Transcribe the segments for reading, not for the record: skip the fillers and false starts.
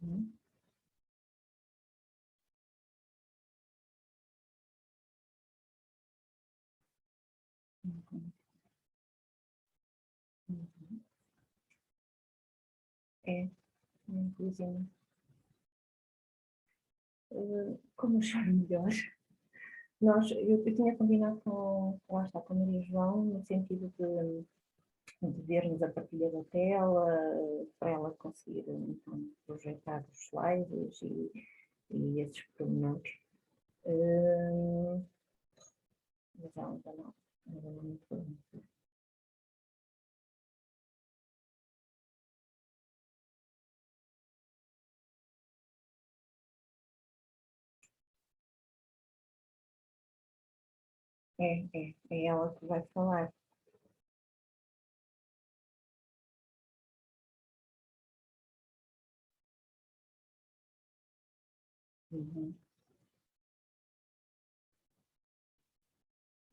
Uhum. Uhum. Uhum. É, inclusive. Como achar melhor? Eu tinha combinado lá está, com a Maria João, no sentido de vermos a partilha da tela, para ela conseguir então, projetar os slides e esses pormenores. Mas ela ainda não me perguntou. É ela que vai falar. Uhum.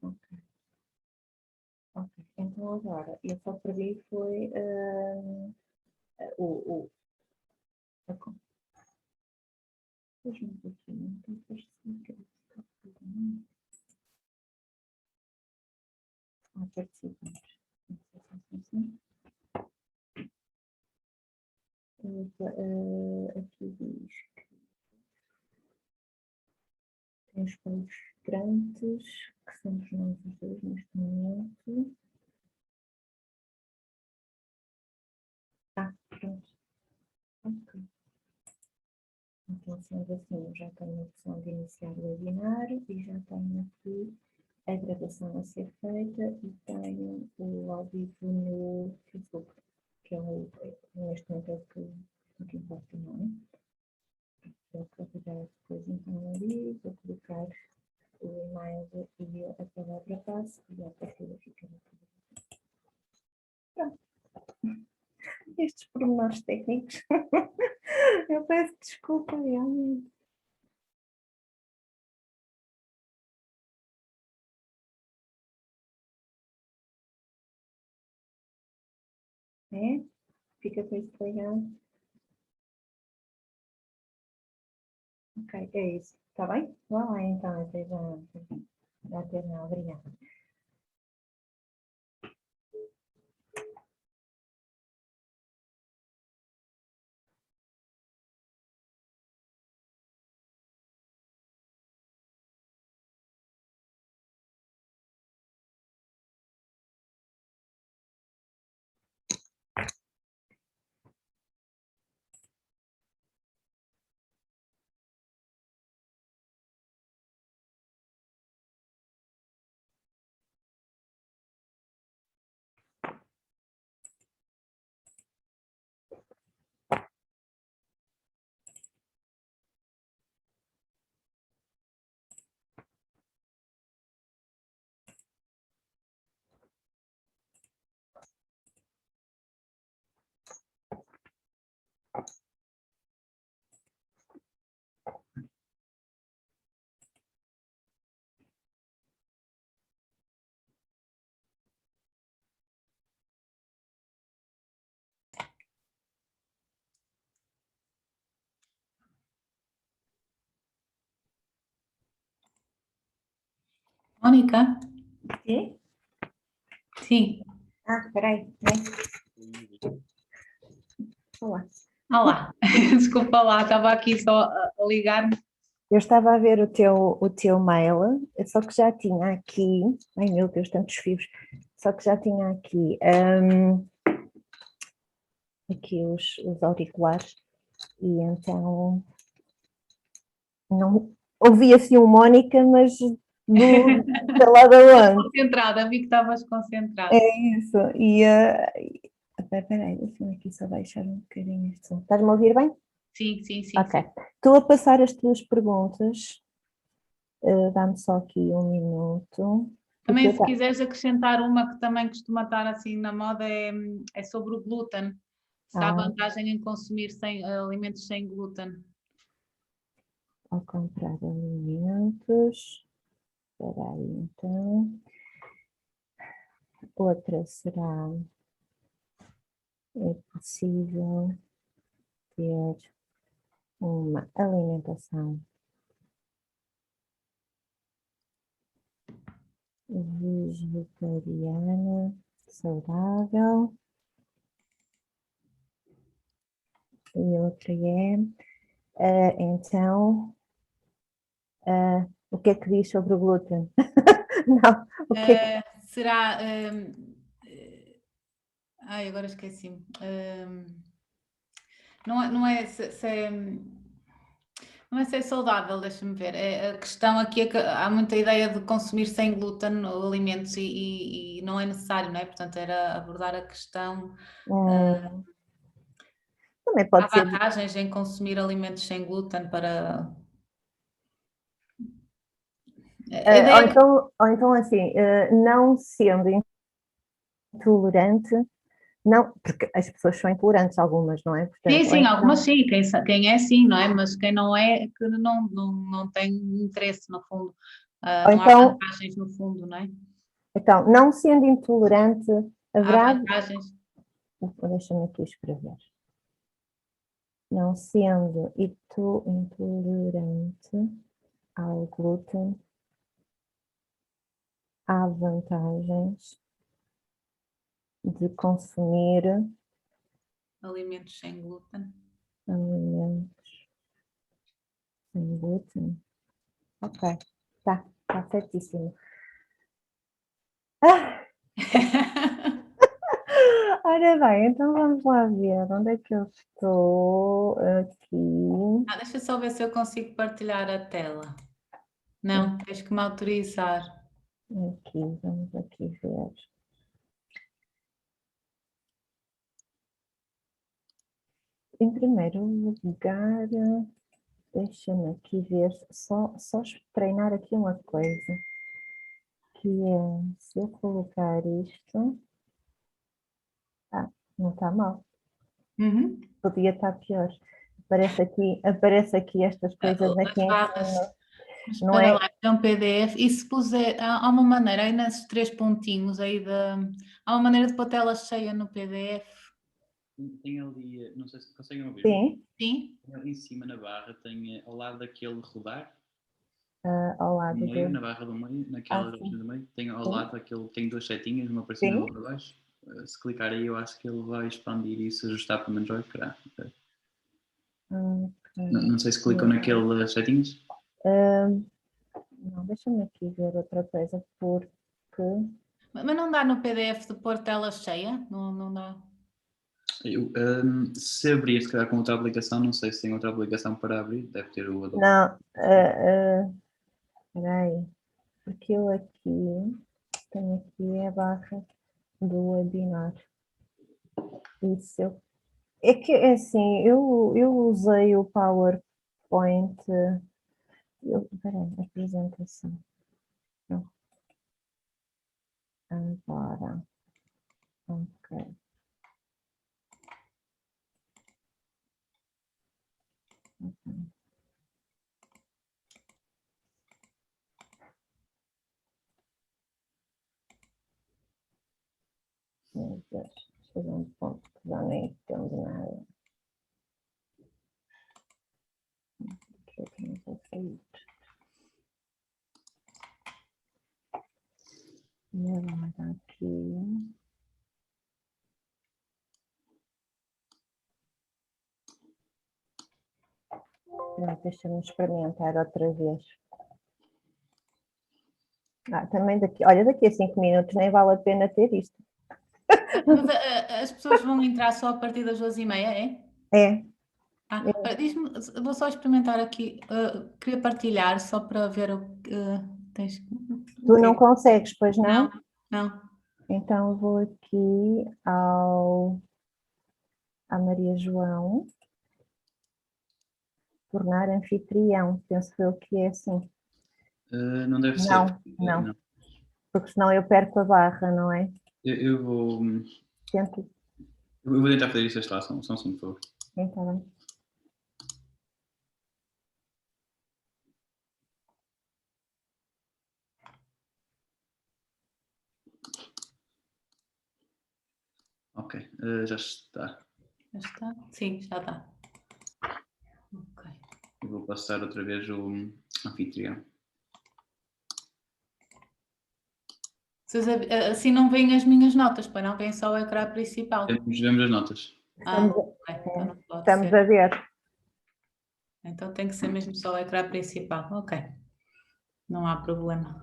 Ok, ok. Então agora, eu só perdi foi o a, deixa-me ver aqui, não tem parecido que participantes. Não sei se é assim. Aqui diz que tem os palestrantes, que são os nomes dos dois neste momento. Pronto. Ok. Então, sendo assim, já tenho a opção de iniciar o webinar e já tenho aqui a gravação a ser feita e tenho o ao vivo no Facebook, que é neste momento é o que importa, não é? Vou carregar depois então ali, vou colocar o e-mail e a palavra passe e a partir daqui fica tudo. Pronto. Estes pormenores técnicos. Eu peço desculpa, realmente. É? Fica com isso ligado. Ok, é isso. Está bem? Vá lá então, até já. Até já, obrigada. Mónica? Sim? Sim. Espera aí. Olá. Olá, desculpa lá, estava aqui só a ligar-me. Eu estava a ver o teu mail, só que já tinha aqui, ai meu Deus, tantos fios, só que já tinha aqui os auriculares e então não ouvi assim o Mónica, mas sei lá de Estavas onde. concentrada, vi que estavas concentrada. É isso, espera aí, deixa-me aqui só baixar um bocadinho este som. Estás-me a ouvir bem? Sim, sim, sim, Ok. sim. Estou a passar as tuas perguntas, dá-me só aqui um minuto. Também, se quiseres acrescentar uma que também costuma estar assim na moda, é sobre o glúten. Se há vantagem em consumir alimentos sem glúten. Ao comprar alimentos. Espera aí, então. Outra será, é possível ter uma alimentação vegetariana saudável. E outra então, o que é que diz sobre o glúten? Não, o que é que... Será. Ai, agora esqueci-me. Não é não é ser saudável, deixa-me ver. A questão aqui é que há muita ideia de consumir sem glúten alimentos e não é necessário, não é? Portanto, era abordar a questão. Também Há pode ser. vantagens em consumir alimentos sem glúten para. A ideia é que. Ou então assim, não sendo intolerante, não, porque as pessoas são intolerantes, algumas, não é? Sim, Portanto, ou sim, então, algumas sim, quem é sim, não é? Mas quem não é, que não tem interesse, no fundo. ou Não há então, vantagens no fundo, não é? então, não sendo intolerante, Há haverá. vantagens. Deixa-me aqui escrever. Não sendo intolerante ao glúten, há vantagens de consumir Alimentos sem glúten. alimentos sem glúten. Ok, está certíssimo. Ora bem, então vamos lá ver onde é que eu estou aqui. Deixa eu só ver se eu consigo partilhar a tela. Não, tens que me autorizar. Aqui, vamos aqui ver. Em primeiro lugar, deixa-me aqui ver, só treinar aqui uma coisa, que é, se eu colocar isto, não está mal, Uhum. podia estar pior. Aparece aqui estas coisas aqui As em barras. cima, Mas não espera é? lá, é um PDF. E se puser, há uma maneira aí nesses 3 pontinhos aí há uma maneira de pôr tela cheia no PDF. Tem ali, não sei se conseguem ouvir. Sim, Sim? Ali em cima na barra tem ao lado daquele rodar, ao no lado meio, na do... barra do meio, naquela sim. do meio, tem ao Sim. lado aquele, tem duas setinhas, uma para cima e Sim. uma para baixo. Se clicar aí, eu acho que ele vai expandir e se ajustar para o Android, será. Não sei se clicam naquelas setinhas. Não, deixa-me aqui ver outra coisa, porque... Mas não dá no PDF de pôr tela cheia? Não dá. Se abrir, se calhar com outra aplicação, não sei se tem outra aplicação para abrir, deve ter o Adobe. Não, espera aí, porque eu aqui tenho aqui a barra do webinar. Isso é que é assim, eu usei o PowerPoint, peraí, apresentação. Não. Agora, ok. Meu Deus, chega um ponto que já nem entendo nada. Que eu tenho que sair. E agora aqui. Deixa-me experimentar outra vez. Também daqui a 5 minutos nem vale a pena ter isto. Mas as pessoas vão entrar só a partir das 2h30, é? É. Diz-me, vou só experimentar aqui. Queria partilhar só para ver o que tens. Tu não consegues, pois não? Não. Então vou aqui à Maria João, tornar anfitrião. Penso eu que é assim. Não deve ser. Não. Porque senão eu perco a barra, não é? Eu vou. Tento. Eu vou tentar fazer isso lá, são 5, por favor. Então, bem. Ok, já está. Já está? Sim, já está. Ok. Eu vou passar outra vez o anfitrião. Vocês assim não veem as minhas notas, para não veem só o ecrã principal. Vemos as notas. Ah, Estamos, ok, então não pode estamos ser. a ver. Então tem que ser mesmo só o ecrã principal. Ok, não há problema.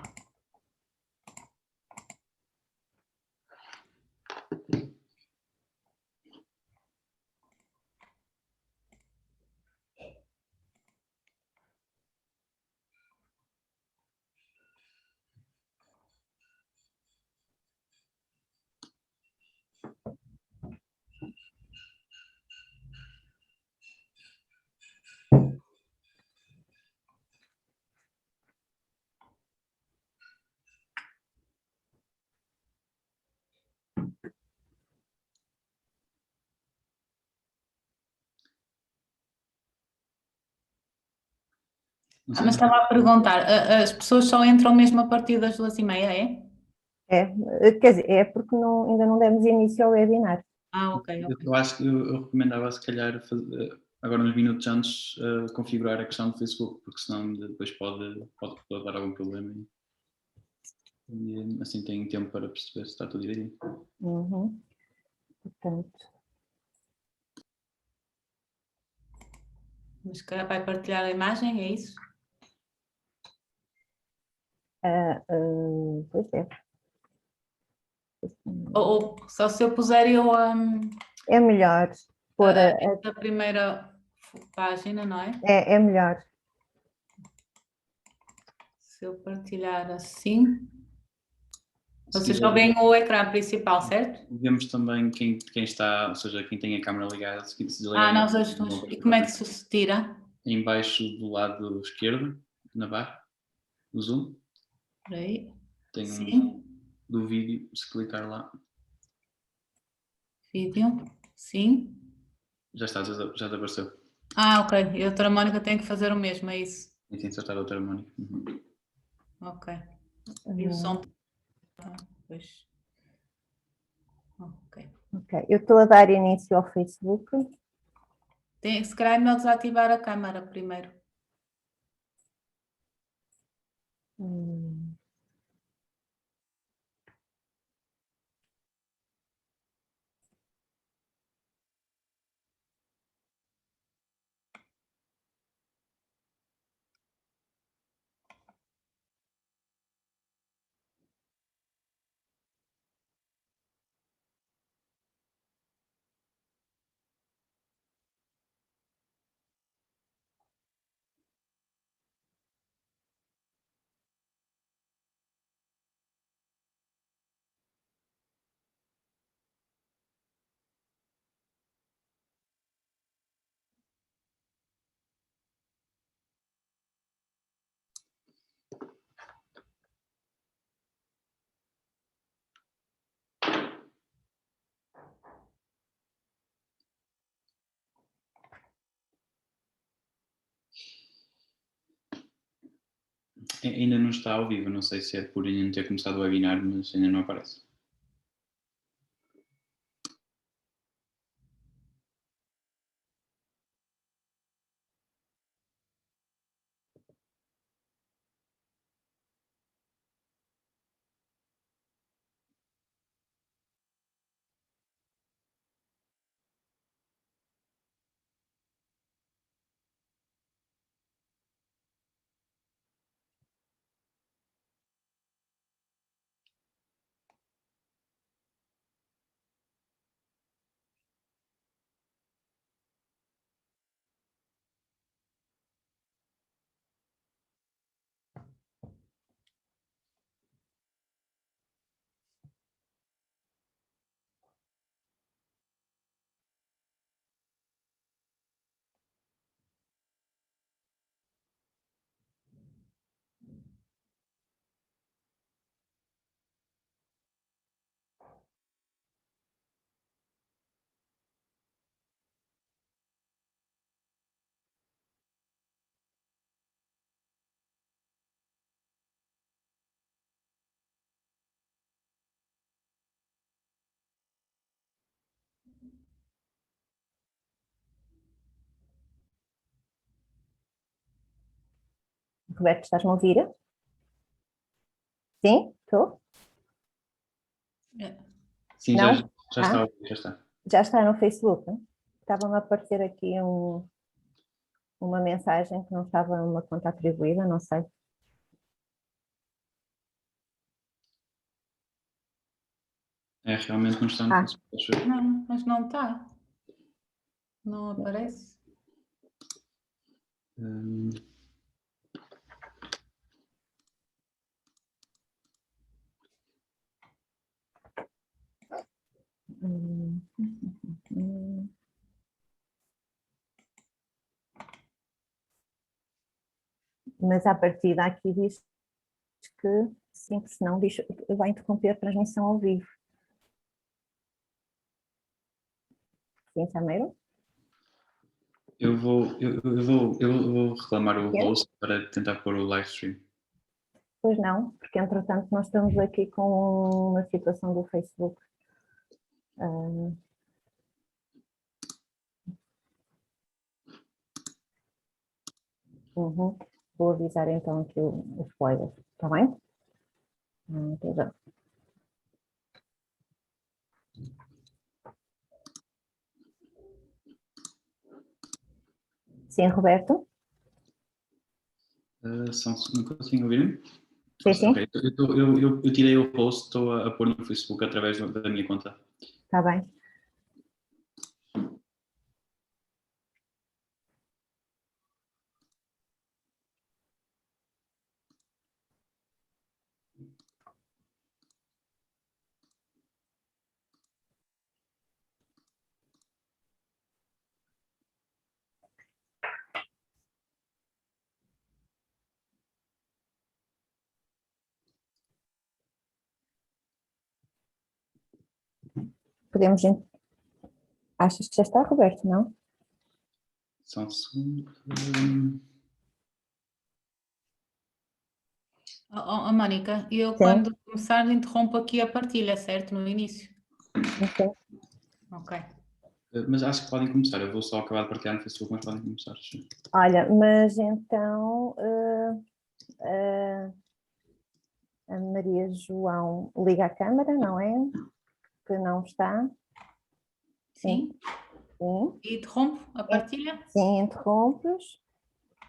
Não Ah, sei mas se- estava a perguntar, as pessoas só entram mesmo a partir das 2h30, é? Quer dizer, é porque ainda não demos início ao webinar. Ah, ok, ok. Eu acho que eu recomendava, se calhar, agora uns minutos antes, configurar a questão do Facebook, porque senão depois pode dar algum problema. E assim tem tempo para perceber se está tudo direitinho. Uhum. Portanto, Mas se calhar vai partilhar a imagem, é isso? pois é. Ou só se eu puser eu É melhor pôr a primeira página, não é? é melhor. Se eu partilhar assim, Se vocês só quiser, veem o ecrã principal, certo? vemos também quem está, ou seja, quem tem a câmera ligada, se Ah, desligar nós as duas. E como é que isso se tira? em baixo do lado esquerdo, na barra do Zoom, Por aí. tem Sim. do vídeo, se clicar lá, Vídeo. Sim. já está, já te apareceu. Ah, ok. E a doutora Mónica tem que fazer o mesmo, é isso? E tem que insertar a outra harmónica. Uhum. Ok. E o som. Pois. Ok. Ok, eu estou a dar início ao Facebook. Se calhar é melhor desativar a câmara primeiro. Hum, Ainda não está ao vivo, não sei se é por ainda não ter começado o webinar, mas ainda não aparece. Roberto, estás-me a ouvir? Sim? Estou? Sim, Não? já está, já está. Já está no Facebook? Estava-me a aparecer aqui uma mensagem que não estava numa conta atribuída, não sei. É, realmente não está no Facebook. Acho eu. Não, mas não está. Não aparece. Hum, Mas a partir daqui diz que sim, que senão diz, vai interromper a transmissão ao vivo. Sim, Sameiro? eu vou reclamar o Quê? host para tentar pôr o live stream. Pois não, porque entretanto nós estamos aqui com uma situação do Facebook. Uhum. Vou avisar então aqui os colegas, está bem? Até já. Sim, Roberto? Não consigo ouvir? Sim, sim, Ok, eu tirei o post, estou a pôr no Facebook através da minha conta. está bem. Podemos. Achas que já está, Roberto? Não? Só um segundo. Mónica, eu Sim, quando começar interrompo aqui a partilha, certo? No início. sim. Ok. Mas acho que podem começar. Eu vou só acabar de partilhar no Facebook, mas podem começar. Sim. Olha, mas então a Maria João liga a câmara, não é? Que não está. Sim, Sim? sim. E interrompo a partilha? Sim, interrompes.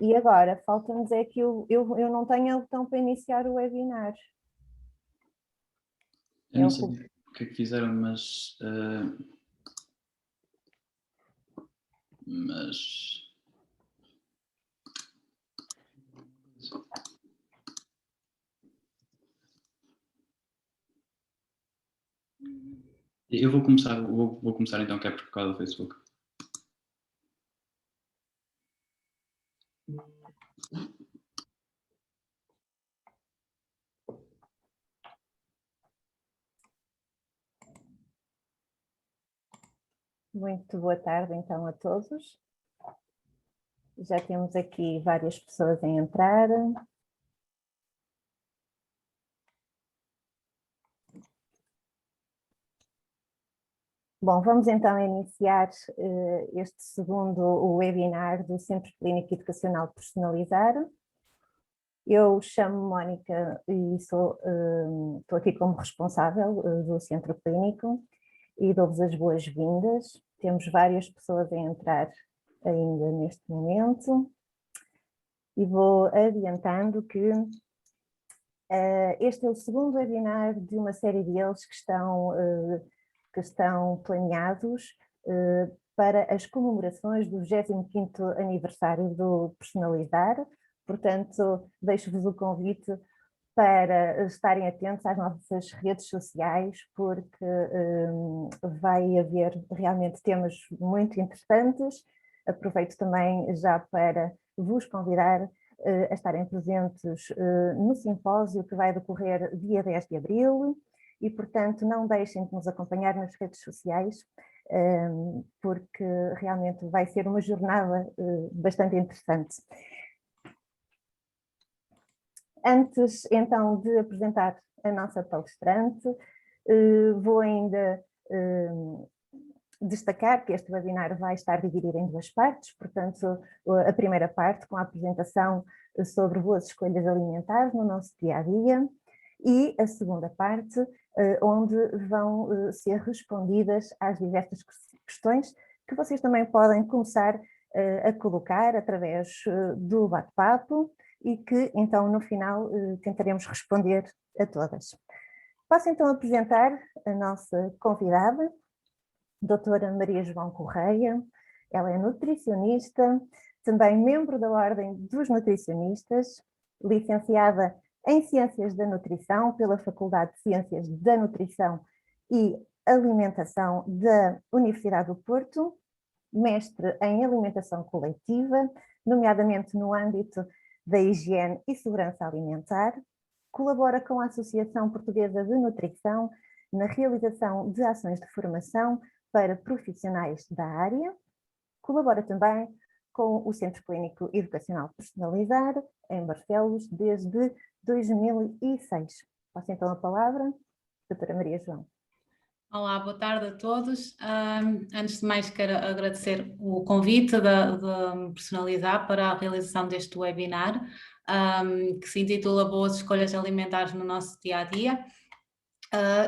E agora, falta-nos é que eu não tenho o botão para iniciar o webinar. Eu não sei o que é que fizeram, mas eu vou começar então, que é por causa do Facebook. Muito boa tarde então a todos. Já temos aqui várias pessoas a entrar. Bom, vamos então iniciar este segundo webinar do Centro Clínico Educacional Personalizar. Eu chamo-me Mónica e estou aqui como responsável do Centro Clínico e dou-vos as boas-vindas. Temos várias pessoas a entrar ainda neste momento e vou adiantando que este é o segundo webinar de uma série deles que estão planeados para as comemorações do 25º aniversário do Personalizar. Portanto, deixo-vos o convite para estarem atentos às nossas redes sociais, porque vai haver realmente temas muito interessantes. Aproveito também já para vos convidar a estarem presentes no simpósio que vai decorrer dia 10 de abril e, portanto, não deixem de nos acompanhar nas redes sociais, porque realmente vai ser uma jornada bastante interessante. Antes, então, de apresentar a nossa palestrante, vou ainda destacar que este webinar vai estar dividido em 2 partes, portanto, a primeira parte com a apresentação sobre boas escolhas alimentares no nosso dia-a-dia e a segunda parte onde vão ser respondidas às diversas questões que vocês também podem começar a colocar através do bate-papo e que então no final tentaremos responder a todas. Passo então a apresentar a nossa convidada, doutora Maria João Correia. Ela é nutricionista, também membro da Ordem dos Nutricionistas, licenciada em Ciências da Nutrição pela Faculdade de Ciências da Nutrição e Alimentação da Universidade do Porto, mestre em Alimentação Coletiva, nomeadamente no âmbito da higiene e segurança alimentar, colabora com a Associação Portuguesa de Nutrição na realização de ações de formação para profissionais da área, colabora também com o Centro Clínico Educacional Personalizar, em Barcelos, desde 2006. Passo então a palavra, doutora Maria João. Olá, boa tarde a todos. Antes de mais, quero agradecer o convite de Personalizar para a realização deste webinar, que se intitula Boas Escolhas Alimentares no Nosso Dia-a-Dia.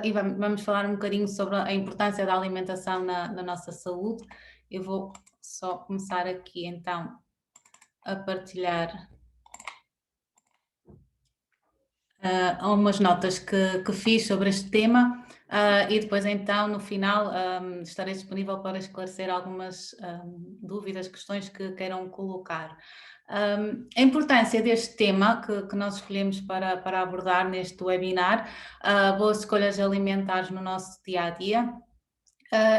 E vamos falar um bocadinho sobre a importância da alimentação na nossa saúde. Eu vou só começar aqui então a partilhar umas notas que fiz sobre este tema e depois então no final estarei disponível para esclarecer algumas dúvidas, questões que queiram colocar. A importância deste tema que nós escolhemos para abordar neste webinar, boas escolhas alimentares no nosso dia-a-dia,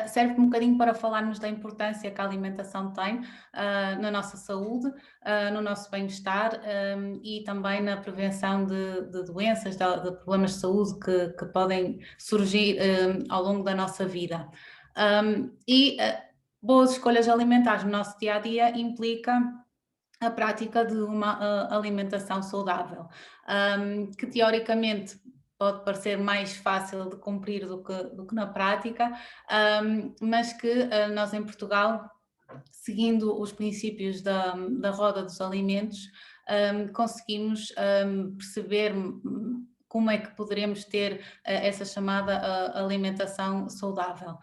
serve um bocadinho para falarmos da importância que a alimentação tem na nossa saúde, no nosso bem-estar e também na prevenção de doenças, de problemas de saúde que podem surgir ao longo da nossa vida. Boas escolhas alimentares no nosso dia-a-dia implica a prática de uma alimentação saudável, que teoricamente pode parecer mais fácil de cumprir do que na prática, mas que nós em Portugal, seguindo os princípios da roda dos alimentos, conseguimos perceber como é que poderemos ter essa chamada alimentação saudável.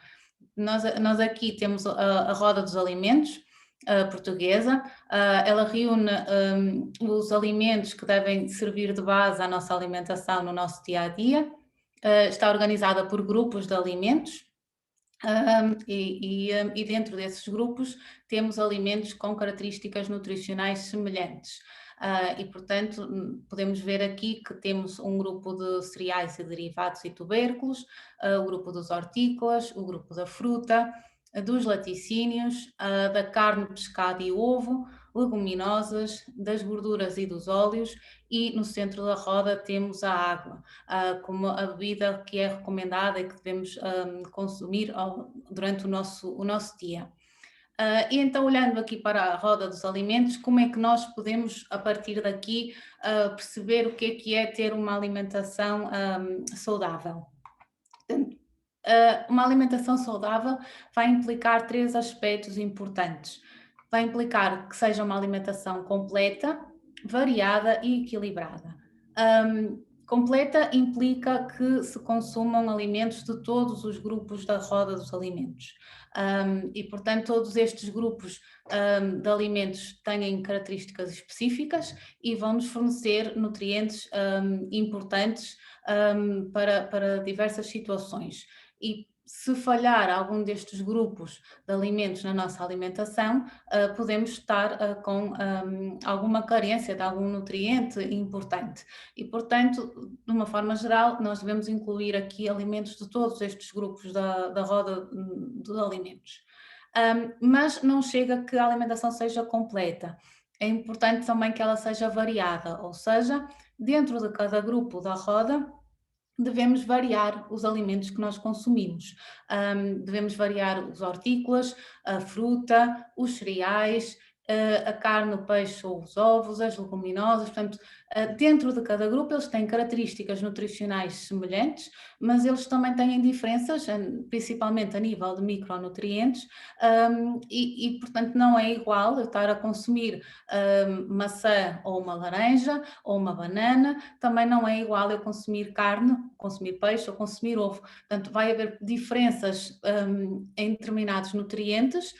Nós aqui temos a roda dos alimentos, portuguesa, ela reúne os alimentos que devem servir de base à nossa alimentação no nosso dia-a-dia, está organizada por grupos de alimentos e dentro desses grupos temos alimentos com características nutricionais semelhantes. E, portanto, podemos ver aqui que temos um grupo de cereais e derivados e tubérculos, o grupo dos hortícolas, o grupo da fruta, dos laticínios, da carne, pescado e ovo, leguminosas, das gorduras e dos óleos, e no centro da roda temos a água, como a bebida que é recomendada e que devemos consumir durante o nosso dia. E então, olhando aqui para a roda dos alimentos, como é que nós podemos, a partir daqui, perceber o que é ter uma alimentação saudável? Portanto, uma alimentação saudável vai implicar 3 aspectos importantes. Vai implicar que seja uma alimentação completa, variada e equilibrada. Completa implica que se consumam alimentos de todos os grupos da roda dos alimentos. E, portanto, todos estes grupos de alimentos têm características específicas e vão nos fornecer nutrientes importantes para diversas situações. E se falhar algum destes grupos de alimentos na nossa alimentação, podemos estar com alguma carência de algum nutriente importante. E, portanto, de uma forma geral, nós devemos incluir aqui alimentos de todos estes grupos da roda dos alimentos. Mas não chega que a alimentação seja completa. É importante também que ela seja variada, ou seja, dentro de cada grupo da roda, devemos variar os alimentos que nós consumimos. Devemos variar os hortícolas, a fruta, os cereais a carne, o peixe ou os ovos, as leguminosas. Portanto, dentro de cada grupo eles têm características nutricionais semelhantes, mas eles também têm diferenças, principalmente a nível de micronutrientes, portanto não é igual eu estar a consumir maçã ou uma laranja ou uma banana, também não é igual eu consumir carne, consumir peixe ou consumir ovo. Portanto, vai haver diferenças em determinados nutrientes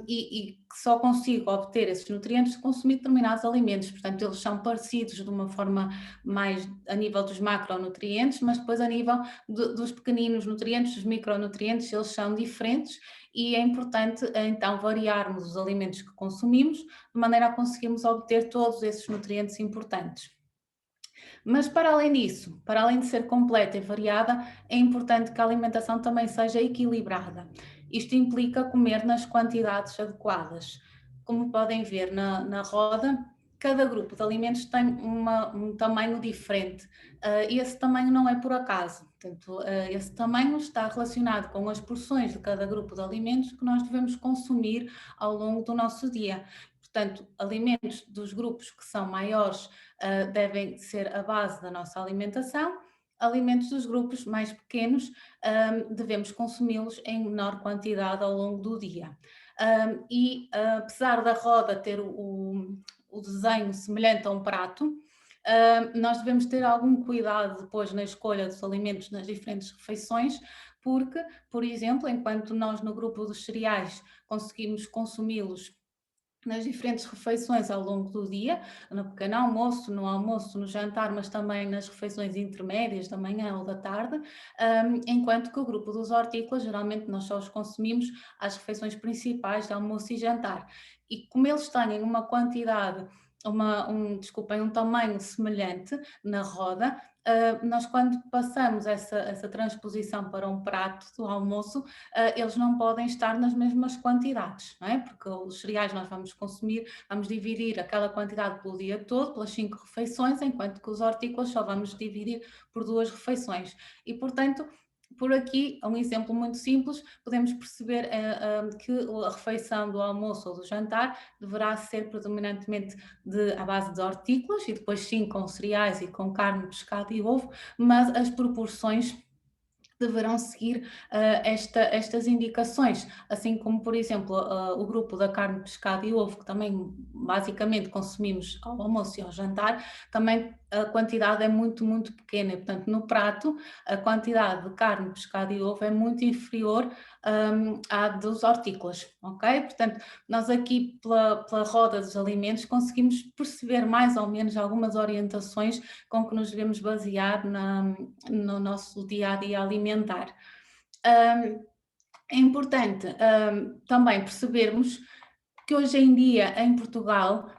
e que só consigo obter esses nutrientes se consumir determinados alimentos. Portanto, eles são parecidos de uma forma mais a nível dos macronutrientes, mas depois a nível dos pequeninos nutrientes, dos micronutrientes, eles são diferentes e é importante então variarmos os alimentos que consumimos de maneira a conseguirmos obter todos esses nutrientes importantes. Mas para além disso, para além de ser completa e variada, é importante que a alimentação também seja equilibrada. Isto implica comer nas quantidades adequadas. Como podem ver na roda, cada grupo de alimentos tem um tamanho diferente e esse tamanho não é por acaso. Portanto, esse tamanho está relacionado com as porções de cada grupo de alimentos que nós devemos consumir ao longo do nosso dia. Portanto, alimentos dos grupos que são maiores devem ser a base da nossa alimentação. Alimentos dos grupos mais pequenos devemos consumi-los em menor quantidade ao longo do dia. Apesar da roda ter o desenho semelhante a um prato, nós devemos ter algum cuidado depois na escolha dos alimentos nas diferentes refeições, porque, por exemplo, enquanto nós no grupo dos cereais conseguimos consumi-los nas diferentes refeições ao longo do dia, no pequeno almoço, no almoço, no jantar, mas também nas refeições intermédias da manhã ou da tarde, enquanto que o grupo dos hortícolas, geralmente nós só os consumimos às refeições principais de almoço e jantar. E como eles têm uma quantidade, um tamanho semelhante na roda, nós quando passamos essa transposição para um prato do almoço, eles não podem estar nas mesmas quantidades, não é? Porque os cereais nós vamos consumir, vamos dividir aquela quantidade pelo dia todo, pelas 5 refeições, enquanto que os hortícolas só vamos dividir por 2 refeições. E, portanto, por aqui, um exemplo muito simples, podemos perceber que a refeição do almoço ou do jantar deverá ser predominantemente à base de hortícolas e depois sim com cereais e com carne, pescado e ovo, mas as proporções deverão seguir estas indicações, assim como, por exemplo, o grupo da carne, pescado e ovo, que também basicamente consumimos ao almoço e ao jantar, também a quantidade é muito, muito pequena e, portanto, no prato, a quantidade de carne, pescado e ovo é muito inferior à dos hortícolas, ok? Portanto, nós aqui, pela roda dos alimentos, conseguimos perceber mais ou menos algumas orientações com que nos devemos basear no nosso dia-a-dia alimentar. É importante também percebermos que hoje em dia, em Portugal,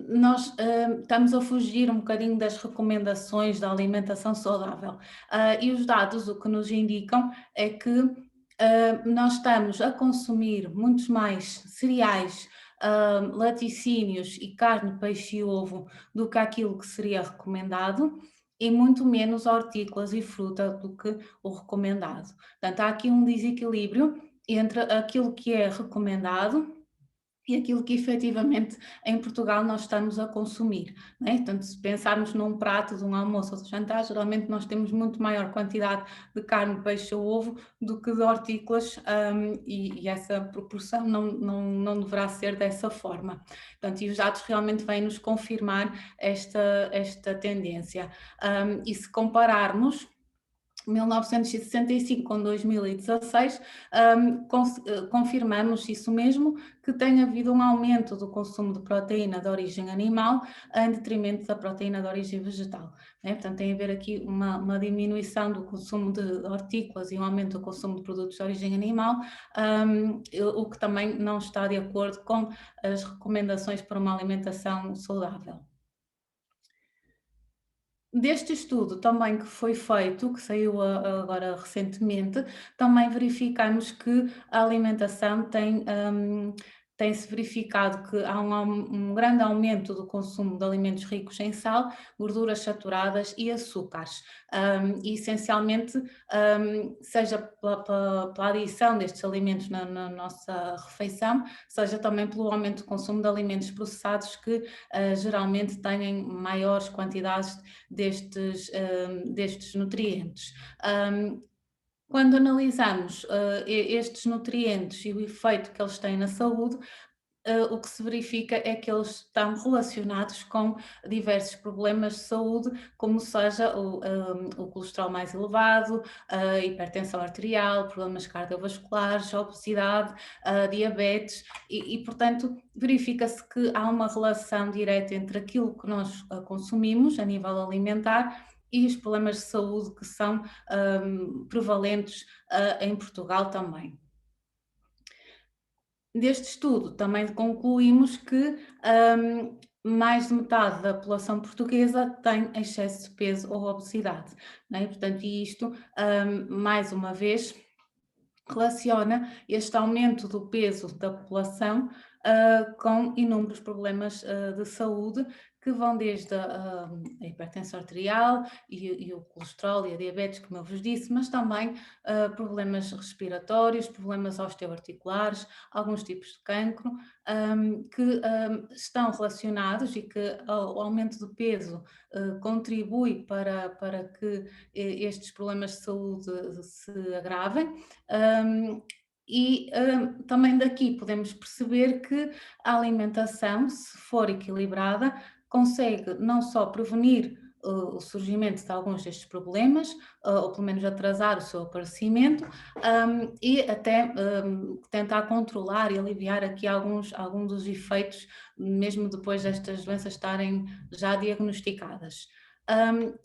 nós estamos a fugir um bocadinho das recomendações da alimentação saudável. E os dados o que nos indicam é que nós estamos a consumir muitos mais cereais, laticínios e carne, peixe e ovo do que aquilo que seria recomendado e muito menos hortícolas e fruta do que o recomendado. Portanto, há aqui um desequilíbrio entre aquilo que é recomendado e aquilo que efetivamente em Portugal nós estamos a consumir, não é? Portanto, se pensarmos num prato de um almoço ou de jantar, geralmente nós temos muito maior quantidade de carne, peixe ou ovo do que de hortícolas e essa proporção não deverá ser dessa forma. Portanto, e os dados realmente vêm nos confirmar esta tendência. E se compararmos 1965 com 2016, confirmamos isso mesmo, que tem havido um aumento do consumo de proteína de origem animal em detrimento da proteína de origem vegetal. Né? Portanto, tem a haver aqui uma diminuição do consumo de hortícolas e um aumento do consumo de produtos de origem animal, o que também não está de acordo com as recomendações para uma alimentação saudável. Deste estudo também que foi feito, que saiu agora recentemente, também verificamos que a alimentação tem tem-se verificado que há um grande aumento do consumo de alimentos ricos em sal, gorduras saturadas e açúcares. E essencialmente, seja pela adição destes alimentos na nossa refeição, seja também pelo aumento do consumo de alimentos processados que geralmente têm maiores quantidades destes nutrientes. Quando analisamos estes nutrientes e o efeito que eles têm na saúde, o que se verifica é que eles estão relacionados com diversos problemas de saúde, como seja o colesterol mais elevado, a hipertensão arterial, problemas cardiovasculares, a obesidade, a diabetes e, portanto, verifica-se que há uma relação direta entre aquilo que nós consumimos a nível alimentar e os problemas de saúde que são prevalentes em Portugal também. Deste estudo também concluímos que mais de metade da população portuguesa tem excesso de peso ou obesidade, não é? Portanto, isto, mais uma vez, relaciona este aumento do peso da população com inúmeros problemas de saúde que vão desde a hipertensão arterial e o colesterol e a diabetes, como eu vos disse, mas também problemas respiratórios, problemas osteoarticulares, alguns tipos de cancro, que estão relacionados e que o aumento do peso contribui para que estes problemas de saúde se agravem. Também daqui podemos perceber que a alimentação, se for equilibrada, consegue não só prevenir o surgimento de alguns destes problemas, ou pelo menos atrasar o seu aparecimento, e até tentar controlar e aliviar aqui alguns dos efeitos, mesmo depois destas doenças estarem já diagnosticadas.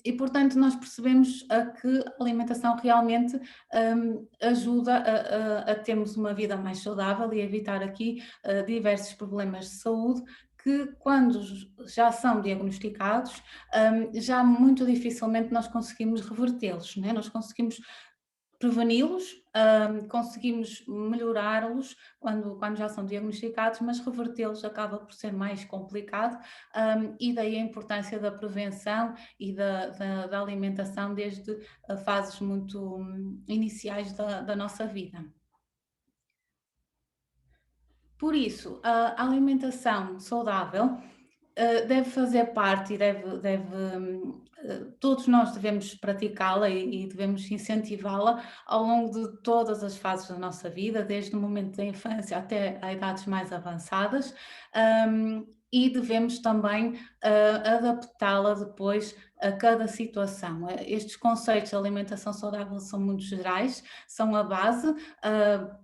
E, portanto, nós percebemos que a alimentação realmente ajuda a termos uma vida mais saudável e a evitar aqui diversos problemas de saúde que, quando já são diagnosticados, já muito dificilmente nós conseguimos revertê-los, né? Nós conseguimos preveni-los, conseguimos melhorá-los quando já são diagnosticados, mas revertê-los acaba por ser mais complicado, e daí a importância da prevenção e da alimentação desde fases muito iniciais da nossa vida. Por isso, a alimentação saudável deve fazer parte e todos nós devemos praticá-la e devemos incentivá-la ao longo de todas as fases da nossa vida, desde o momento da infância até a idades mais avançadas, e devemos também adaptá-la depois a cada situação. Estes conceitos de alimentação saudável são muito gerais, são a base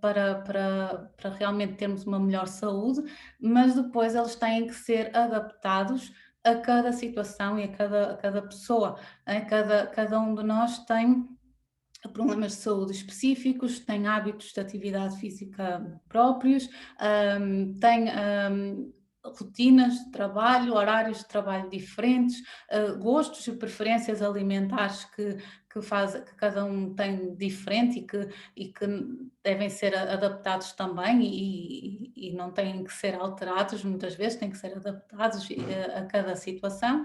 para realmente termos uma melhor saúde, mas depois eles têm que ser adaptados a cada situação e a cada pessoa. Cada um de nós tem problemas de saúde específicos, tem hábitos de atividade física próprios, tem rotinas de trabalho, horários de trabalho diferentes, gostos e preferências alimentares que cada um tem diferente e que devem ser adaptados também e não têm que ser alterados, muitas vezes têm que ser adaptados a cada situação,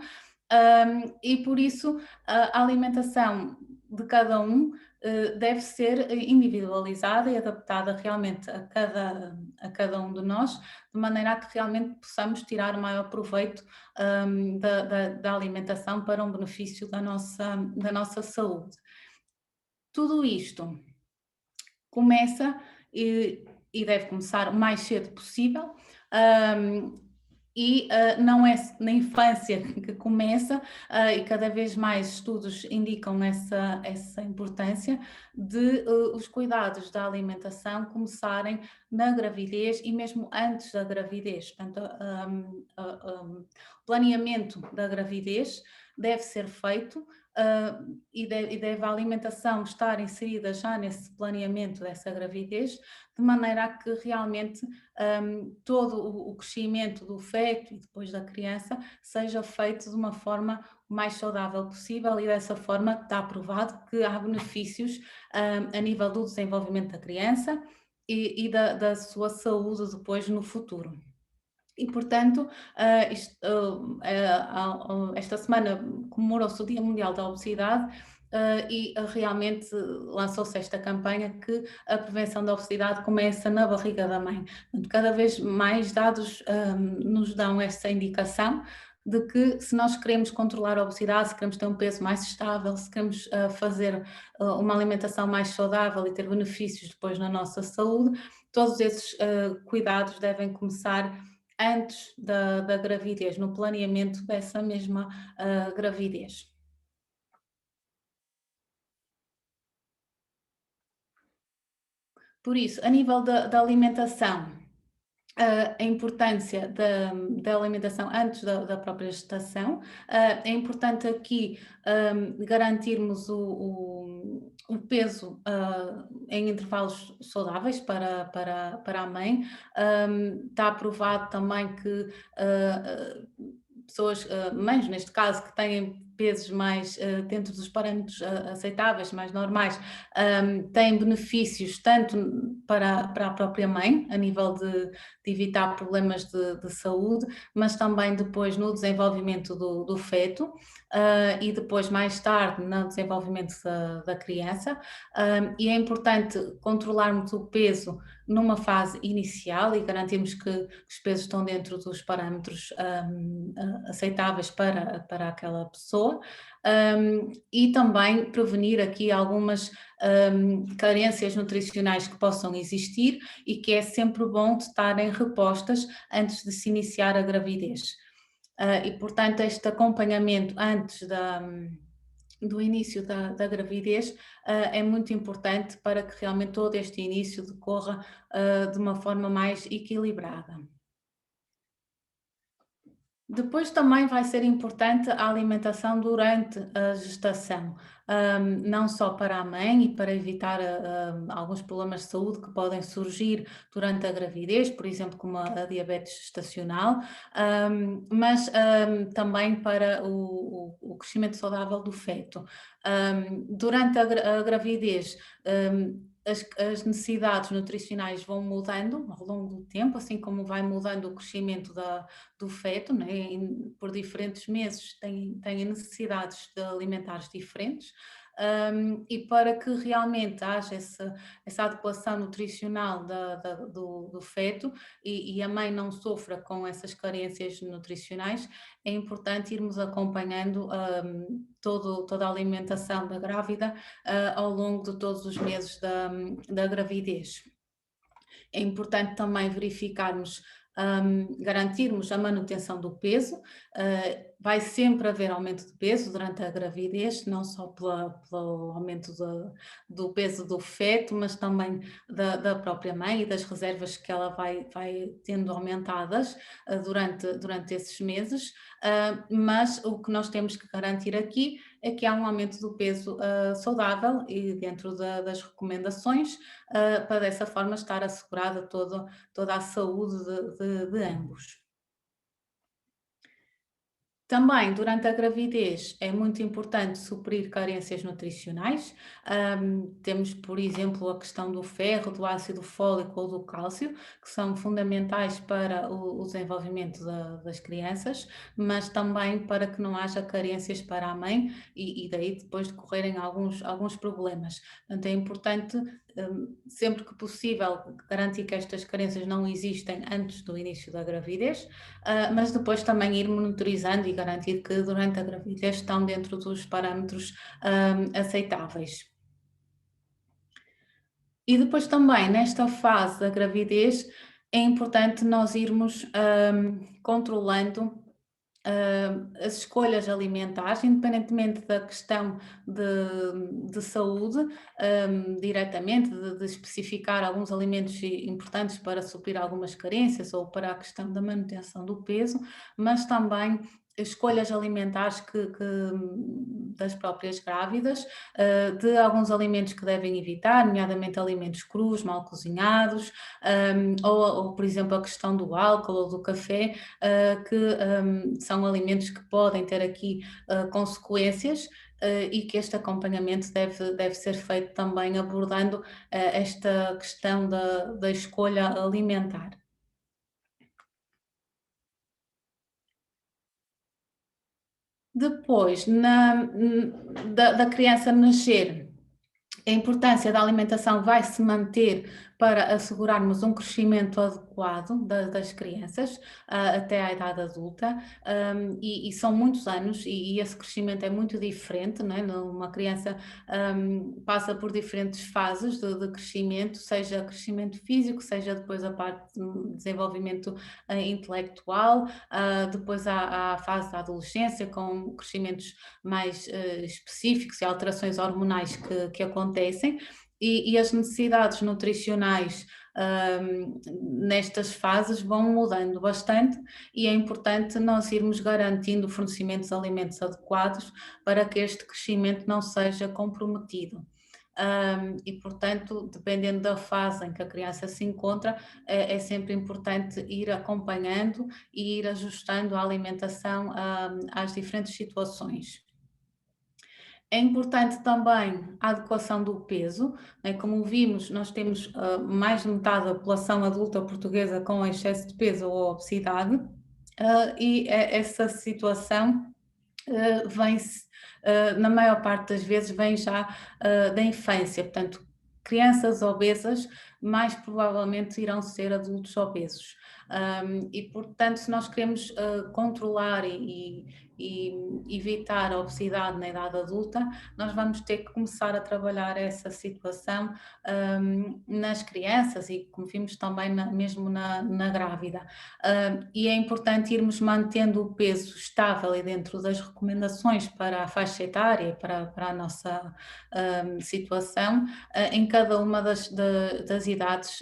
e por isso a alimentação de cada um deve ser individualizada e adaptada realmente a cada um de nós, de maneira a que realmente possamos tirar o maior proveito da alimentação para um benefício da nossa saúde. Tudo isto começa e deve começar o mais cedo possível, e não é na infância que começa, e cada vez mais estudos indicam essa importância de os cuidados da alimentação começarem na gravidez e mesmo antes da gravidez. Portanto, o planeamento da gravidez deve ser feito e deve a alimentação estar inserida já nesse planeamento dessa gravidez, de maneira a que realmente todo o crescimento do feto e depois da criança seja feito de uma forma o mais saudável possível, e dessa forma está provado que há benefícios a nível do desenvolvimento da criança, e da sua saúde depois no futuro. E, portanto, esta semana comemorou-se o Dia Mundial da Obesidade e realmente lançou-se esta campanha que a prevenção da obesidade começa na barriga da mãe. Portanto, cada vez mais dados nos dão essa indicação de que se nós queremos controlar a obesidade, se queremos ter um peso mais estável, se queremos fazer uma alimentação mais saudável e ter benefícios depois na nossa saúde, todos esses cuidados devem começar antes da gravidez, no planeamento dessa mesma gravidez. Por isso, a nível da alimentação, a importância da alimentação antes da própria gestação, é importante aqui garantirmos o peso em intervalos saudáveis para a mãe. Está aprovado também que pessoas, mães neste caso, que têm pesos mais dentro dos parâmetros aceitáveis, mais normais, têm benefícios tanto para a própria mãe, a nível de evitar problemas de saúde, mas também depois no desenvolvimento do feto e depois mais tarde no desenvolvimento da criança. E é importante controlarmos o peso numa fase inicial e garantirmos que os pesos estão dentro dos parâmetros aceitáveis para aquela pessoa, e também prevenir aqui algumas carências nutricionais que possam existir e que é sempre bom de estarem repostas antes de se iniciar a gravidez. E, portanto, este acompanhamento antes do início da gravidez é muito importante para que realmente todo este início decorra de uma forma mais equilibrada. Depois também vai ser importante a alimentação durante a gestação, não só para a mãe e para evitar alguns problemas de saúde que podem surgir durante a gravidez, por exemplo, como a diabetes gestacional, mas também para o crescimento saudável do feto. Durante a gravidez, as necessidades nutricionais vão mudando ao longo do tempo, assim como vai mudando o crescimento do feto, né? Por diferentes meses têm necessidades alimentares diferentes, e para que realmente haja essa adequação nutricional do feto e a mãe não sofra com essas carências nutricionais, é importante irmos acompanhando toda a alimentação da grávida ao longo de todos os meses da gravidez. É importante também verificarmos, garantirmos a manutenção do peso. Vai sempre haver aumento de peso durante a gravidez, não só pelo aumento do peso do feto, mas também da própria mãe e das reservas que ela vai tendo aumentadas durante esses meses. Mas o que nós temos que garantir aqui é que há um aumento do peso saudável e dentro das recomendações, para dessa forma estar assegurada toda a saúde de ambos. Também, durante a gravidez, é muito importante suprir carências nutricionais. Temos, por exemplo, a questão do ferro, do ácido fólico ou do cálcio, que são fundamentais para o desenvolvimento das crianças, mas também para que não haja carências para a mãe e daí depois decorrerem alguns problemas. Portanto, é importante, sempre que possível, garantir que estas carências não existem antes do início da gravidez, mas depois também ir monitorizando e garantir que durante a gravidez estão dentro dos parâmetros aceitáveis. E depois também, nesta fase da gravidez, é importante nós irmos controlando as escolhas alimentares, independentemente da questão de saúde, diretamente, de especificar alguns alimentos importantes para suprir algumas carências ou para a questão da manutenção do peso, mas também escolhas alimentares das próprias grávidas, de alguns alimentos que devem evitar, nomeadamente alimentos crus, mal cozinhados, ou, por exemplo, a questão do álcool ou do café, que são alimentos que podem ter aqui consequências e que este acompanhamento deve ser feito também abordando esta questão da escolha alimentar. Depois, da criança nascer, a importância da alimentação vai se manter para assegurarmos um crescimento adequado das crianças até à idade adulta, e são muitos anos e esse crescimento é muito diferente, não é? Uma criança passa por diferentes fases de crescimento, seja crescimento físico, seja depois a parte de desenvolvimento intelectual, depois há a fase da adolescência com crescimentos mais específicos e alterações hormonais que acontecem, e as necessidades nutricionais nestas fases vão mudando bastante, e é importante nós irmos garantindo o fornecimento de alimentos adequados para que este crescimento não seja comprometido. E, portanto, dependendo da fase em que a criança se encontra, é sempre importante ir acompanhando e ir ajustando a alimentação às diferentes situações. É importante também a adequação do peso, né? Como vimos, nós temos mais de metade da população adulta portuguesa com excesso de peso ou obesidade, e essa situação vem-se, na maior parte das vezes, vem já da infância. Portanto, crianças obesas mais provavelmente irão ser adultos obesos. E, portanto, se nós queremos controlar e evitar a obesidade na idade adulta, nós vamos ter que começar a trabalhar essa situação nas crianças e, como vimos, também mesmo na grávida. E é importante irmos mantendo o peso estável e dentro das recomendações para a faixa etária, para a nossa situação, em cada uma das idades,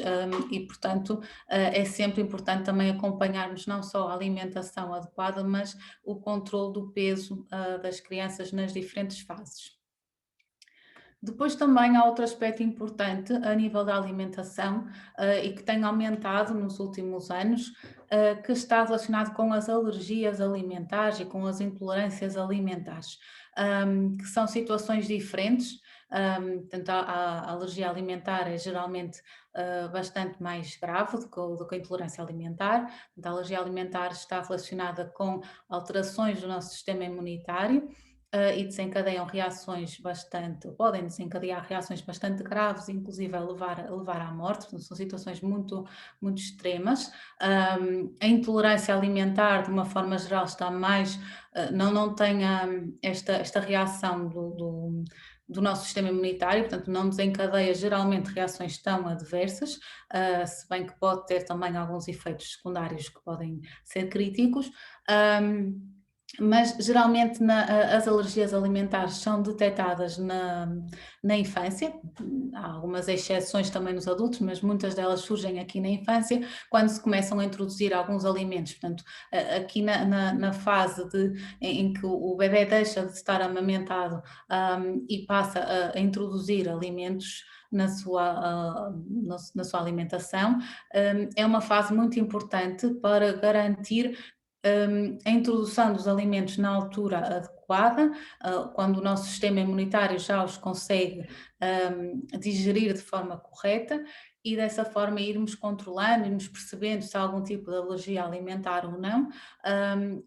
e, portanto, é sempre importante também acompanharmos não só a alimentação adequada, mas o controle do peso das crianças nas diferentes fases. Depois também há outro aspecto importante a nível da alimentação e que tem aumentado nos últimos anos, que está relacionado com as alergias alimentares e com as intolerâncias alimentares, que são situações diferentes. Portanto, a alergia alimentar é geralmente bastante mais grave do que a intolerância alimentar. Portanto, a alergia alimentar está relacionada com alterações do nosso sistema imunitário e podem desencadear reações bastante graves, inclusive a levar à morte. Portanto, são situações muito, muito extremas. A intolerância alimentar, de uma forma geral, está mais, não tem esta reação do nosso sistema imunitário, portanto não desencadeia geralmente reações tão adversas, se bem que pode ter também alguns efeitos secundários que podem ser críticos, mas geralmente as alergias alimentares são detectadas na infância. Há algumas exceções também nos adultos, mas muitas delas surgem aqui na infância, quando se começam a introduzir alguns alimentos. Portanto, aqui na fase em que o bebê deixa de estar amamentado e passa a introduzir alimentos na sua alimentação, é uma fase muito importante para garantir a introdução dos alimentos na altura adequada, quando o nosso sistema imunitário já os consegue digerir de forma correta, e dessa forma irmos controlando, irmos percebendo se há algum tipo de alergia alimentar ou não,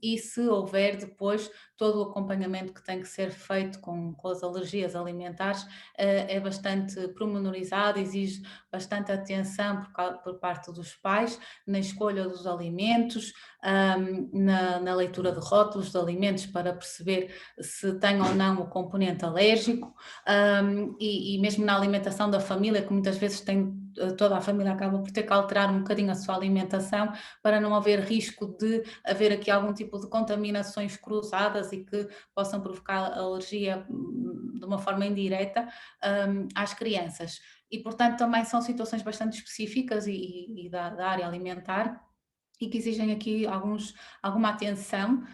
e se houver depois todo o acompanhamento que tem que ser feito com as alergias alimentares é bastante pormenorizado, exige bastante atenção por parte dos pais na escolha dos alimentos, na leitura de rótulos de alimentos para perceber se tem ou não o componente alérgico, e mesmo na alimentação da família, que muitas vezes toda a família acaba por ter que alterar um bocadinho a sua alimentação para não haver risco de haver aqui algum tipo de contaminações cruzadas e que possam provocar alergia de uma forma indireta às crianças. E, portanto, também são situações bastante específicas e da área alimentar, e que exigem aqui alguma atenção,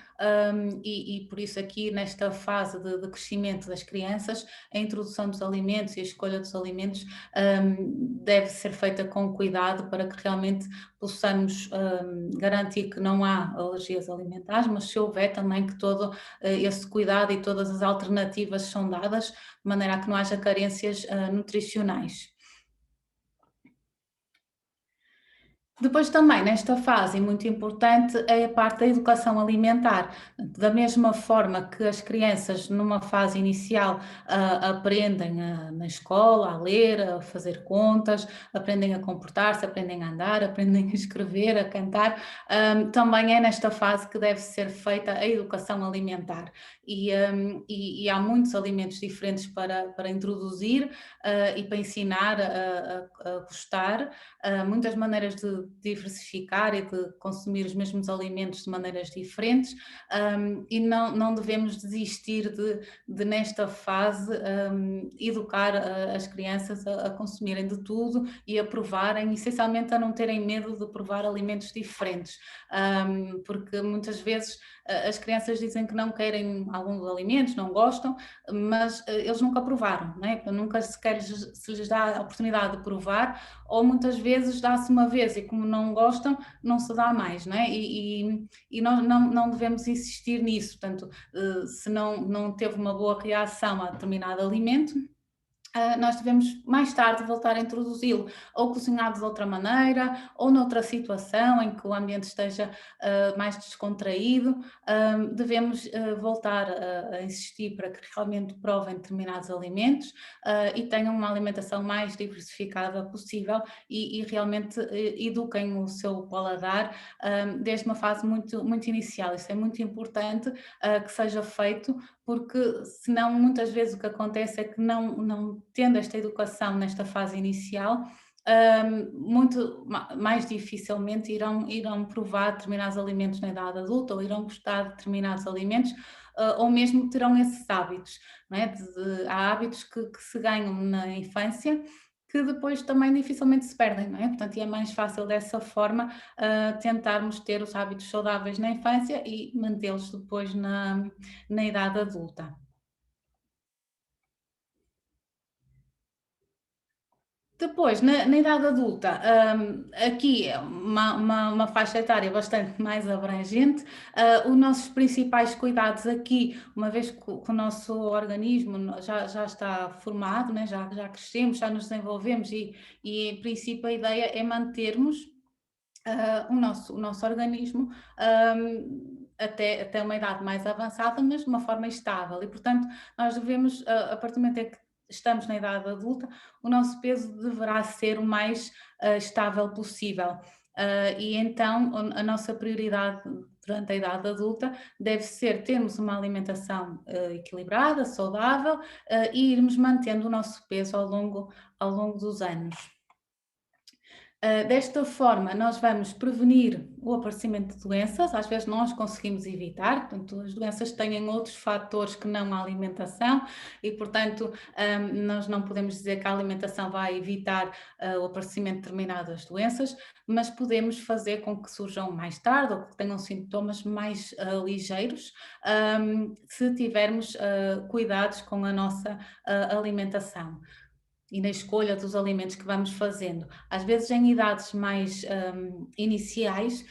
e por isso aqui nesta fase de crescimento das crianças, a introdução dos alimentos e a escolha dos alimentos deve ser feita com cuidado para que realmente possamos garantir que não há alergias alimentares, mas se houver também que todo esse cuidado e todas as alternativas são dadas, de maneira a que não haja carências nutricionais. Depois também, nesta fase, muito importante, é a parte da educação alimentar. Da mesma forma que as crianças, numa fase inicial, aprendem na escola a ler, a fazer contas, aprendem a comportar-se, aprendem a andar, aprendem a escrever, a cantar, também é nesta fase que deve ser feita a educação alimentar. E há muitos alimentos diferentes para introduzir e para ensinar a gostar. Muitas maneiras de diversificar e de consumir os mesmos alimentos de maneiras diferentes, e não devemos desistir de nesta fase educar as crianças a consumirem de tudo e a provarem, essencialmente a não terem medo de provar alimentos diferentes, porque muitas vezes as crianças dizem que não querem alguns alimentos, não gostam, mas eles nunca provaram, não é? Nunca sequer se lhes dá a oportunidade de provar, ou muitas vezes dá-se uma vez e como não gostam, não se dá mais, não é? E nós não devemos insistir nisso, portanto, se não teve uma boa reação a determinado alimento, nós devemos mais tarde voltar a introduzi-lo, ou cozinhado de outra maneira, ou noutra situação em que o ambiente esteja mais descontraído, devemos voltar a insistir para que realmente provem determinados alimentos e tenham uma alimentação mais diversificada possível e realmente eduquem o seu paladar desde uma fase muito, muito inicial. Isso é muito importante que seja feito, porque senão muitas vezes o que acontece é que não tendo esta educação nesta fase inicial, muito mais dificilmente irão provar determinados alimentos na idade adulta, ou irão gostar de determinados alimentos, ou mesmo terão esses hábitos, não é? Há hábitos que se ganham na infância que depois também dificilmente se perdem, não é? Portanto, é mais fácil dessa forma tentarmos ter os hábitos saudáveis na infância e mantê-los depois na idade adulta. Depois, na idade adulta, aqui é uma faixa etária bastante mais abrangente. Os nossos principais cuidados aqui, uma vez que o nosso organismo já está formado, né, já crescemos, já nos desenvolvemos e em princípio a ideia é mantermos o nosso organismo até uma idade mais avançada, mas de uma forma estável. E, portanto, nós devemos, a partir do momento em que estamos na idade adulta, o nosso peso deverá ser o mais estável possível. E então a nossa prioridade durante a idade adulta deve ser termos uma alimentação equilibrada, saudável e irmos mantendo o nosso peso ao longo dos anos. Desta forma, nós vamos prevenir o aparecimento de doenças, às vezes nós conseguimos evitar, portanto, as doenças têm outros fatores que não a alimentação e, portanto, nós não podemos dizer que a alimentação vai evitar o aparecimento de determinadas doenças, mas podemos fazer com que surjam mais tarde ou que tenham sintomas mais ligeiros, se tivermos cuidados com a nossa alimentação e na escolha dos alimentos que vamos fazendo. Às vezes, em idades mais iniciais,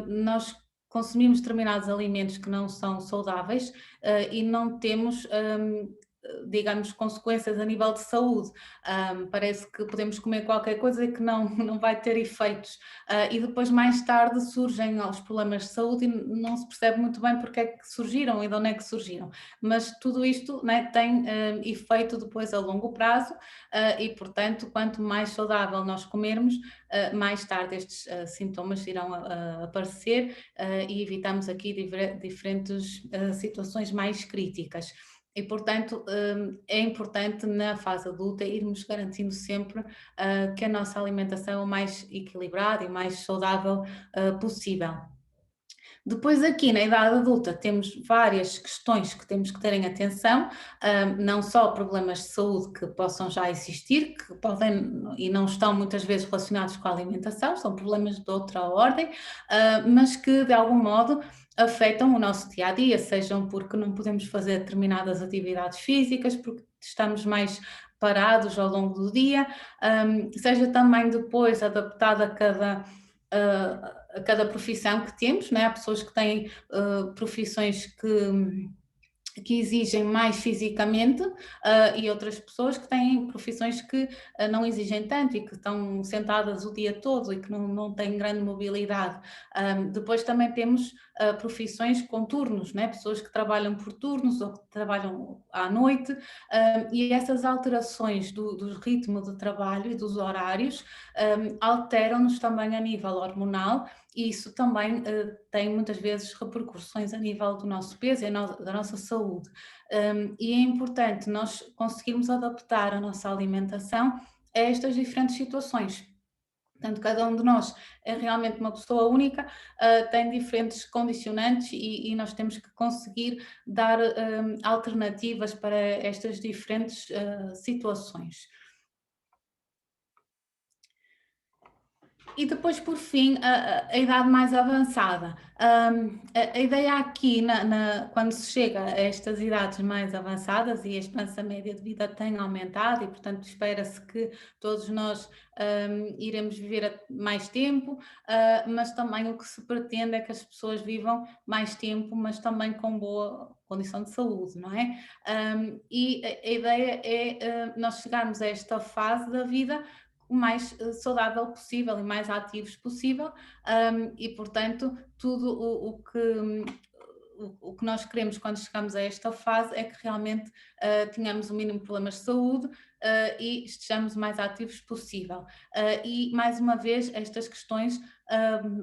nós consumimos determinados alimentos que não são saudáveis e não temos, digamos, consequências a nível de saúde. Parece que podemos comer qualquer coisa e que não vai ter efeitos. E depois, mais tarde, surgem os problemas de saúde e não se percebe muito bem porque é que surgiram e de onde é que surgiram. Mas tudo isto, né, tem efeito depois a longo prazo e, portanto, quanto mais saudável nós comermos, mais tarde estes sintomas irão aparecer e evitamos aqui diferentes situações mais críticas. E, portanto, é importante na fase adulta irmos garantindo sempre que a nossa alimentação é o mais equilibrada e mais saudável possível. Depois aqui na idade adulta temos várias questões que temos que ter em atenção, não só problemas de saúde que possam já existir, que podem e não estão muitas vezes relacionados com a alimentação, são problemas de outra ordem, mas que de algum modo afetam o nosso dia-a-dia, sejam porque não podemos fazer determinadas atividades físicas, porque estamos mais parados ao longo do dia, seja também depois adaptado a cada profissão que temos, né? Há pessoas que têm profissões que exigem mais fisicamente e outras pessoas que têm profissões que não exigem tanto e que estão sentadas o dia todo e que não têm grande mobilidade. Depois também temos profissões com turnos, né? Pessoas que trabalham por turnos ou que trabalham à noite e essas alterações do ritmo de trabalho e dos horários alteram-nos também a nível hormonal e isso também tem muitas vezes repercussões a nível do nosso peso e da nossa saúde. E é importante nós conseguirmos adaptar a nossa alimentação a estas diferentes situações. Portanto, cada um de nós é realmente uma pessoa única, tem diferentes condicionantes e nós temos que conseguir dar alternativas para estas diferentes situações. E depois, por fim, a idade mais avançada. A ideia aqui, quando se chega a estas idades mais avançadas e a esperança média de vida tem aumentado e, portanto, espera-se que todos nós iremos viver mais tempo, mas também o que se pretende é que as pessoas vivam mais tempo, mas também com boa condição de saúde, não é? E a ideia é nós chegarmos a esta fase da vida o mais saudável possível e mais ativos possível e, portanto, tudo o que nós queremos quando chegamos a esta fase é que realmente tenhamos o mínimo de problemas de saúde e estejamos o mais ativos possível. E, mais uma vez, estas questões,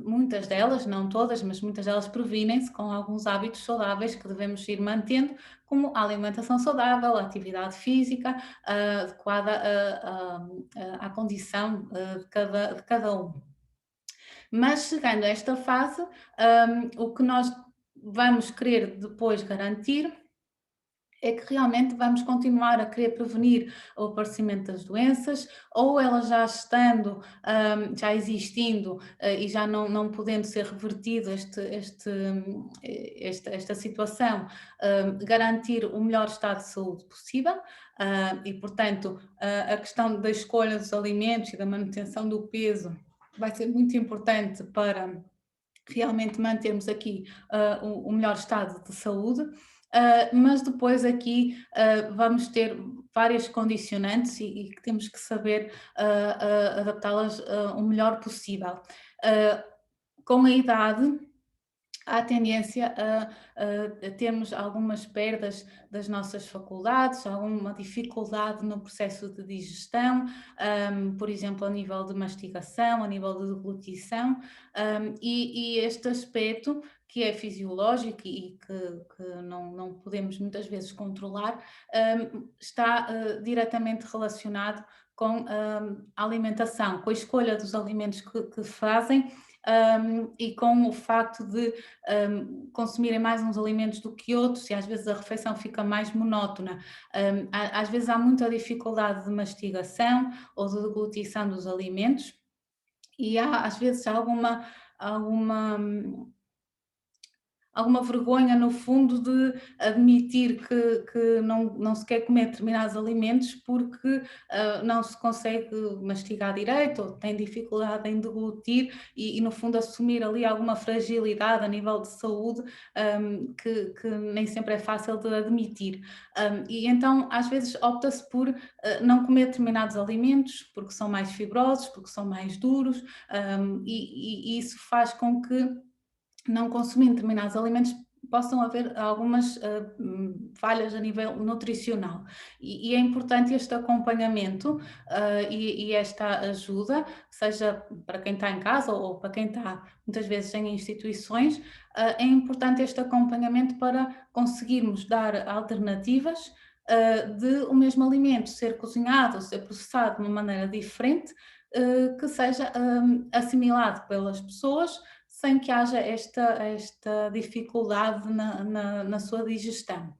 muitas delas, não todas, mas muitas delas previnem-se com alguns hábitos saudáveis que devemos ir mantendo, como a alimentação saudável, a atividade física adequada à condição de cada um. Mas chegando a esta fase, o que nós vamos querer depois garantir é que realmente vamos continuar a querer prevenir o aparecimento das doenças, ou elas já estando, já existindo e já não podendo ser revertido esta situação, garantir o melhor estado de saúde possível e, portanto, a questão da escolha dos alimentos e da manutenção do peso vai ser muito importante para realmente mantermos aqui o melhor estado de saúde. Mas depois aqui vamos ter várias condicionantes e que temos que saber adaptá-las o melhor possível. Com a idade, há tendência a termos algumas perdas das nossas faculdades, alguma dificuldade no processo de digestão, por exemplo, a nível de mastigação, a nível de deglutição, e este aspecto que é fisiológico e que não podemos muitas vezes controlar, está diretamente relacionado com a alimentação, com a escolha dos alimentos que fazem, e com o facto de consumirem mais uns alimentos do que outros e às vezes a refeição fica mais monótona. Às vezes há muita dificuldade de mastigação ou de deglutição dos alimentos e há às vezes alguma vergonha, no fundo, de admitir que não se quer comer determinados alimentos porque não se consegue mastigar direito ou tem dificuldade em deglutir e, no fundo, assumir ali alguma fragilidade a nível de saúde que nem sempre é fácil de admitir. E então, às vezes, opta-se por não comer determinados alimentos porque são mais fibrosos, porque são mais duros e isso faz com que, não consumindo determinados alimentos, possam haver algumas falhas a nível nutricional. E é importante este acompanhamento e esta ajuda, seja para quem está em casa ou para quem está muitas vezes em instituições, é importante este acompanhamento para conseguirmos dar alternativas de o mesmo alimento ser cozinhado ou ser processado de uma maneira diferente, que seja assimilado pelas pessoas sem que haja esta dificuldade na sua digestão.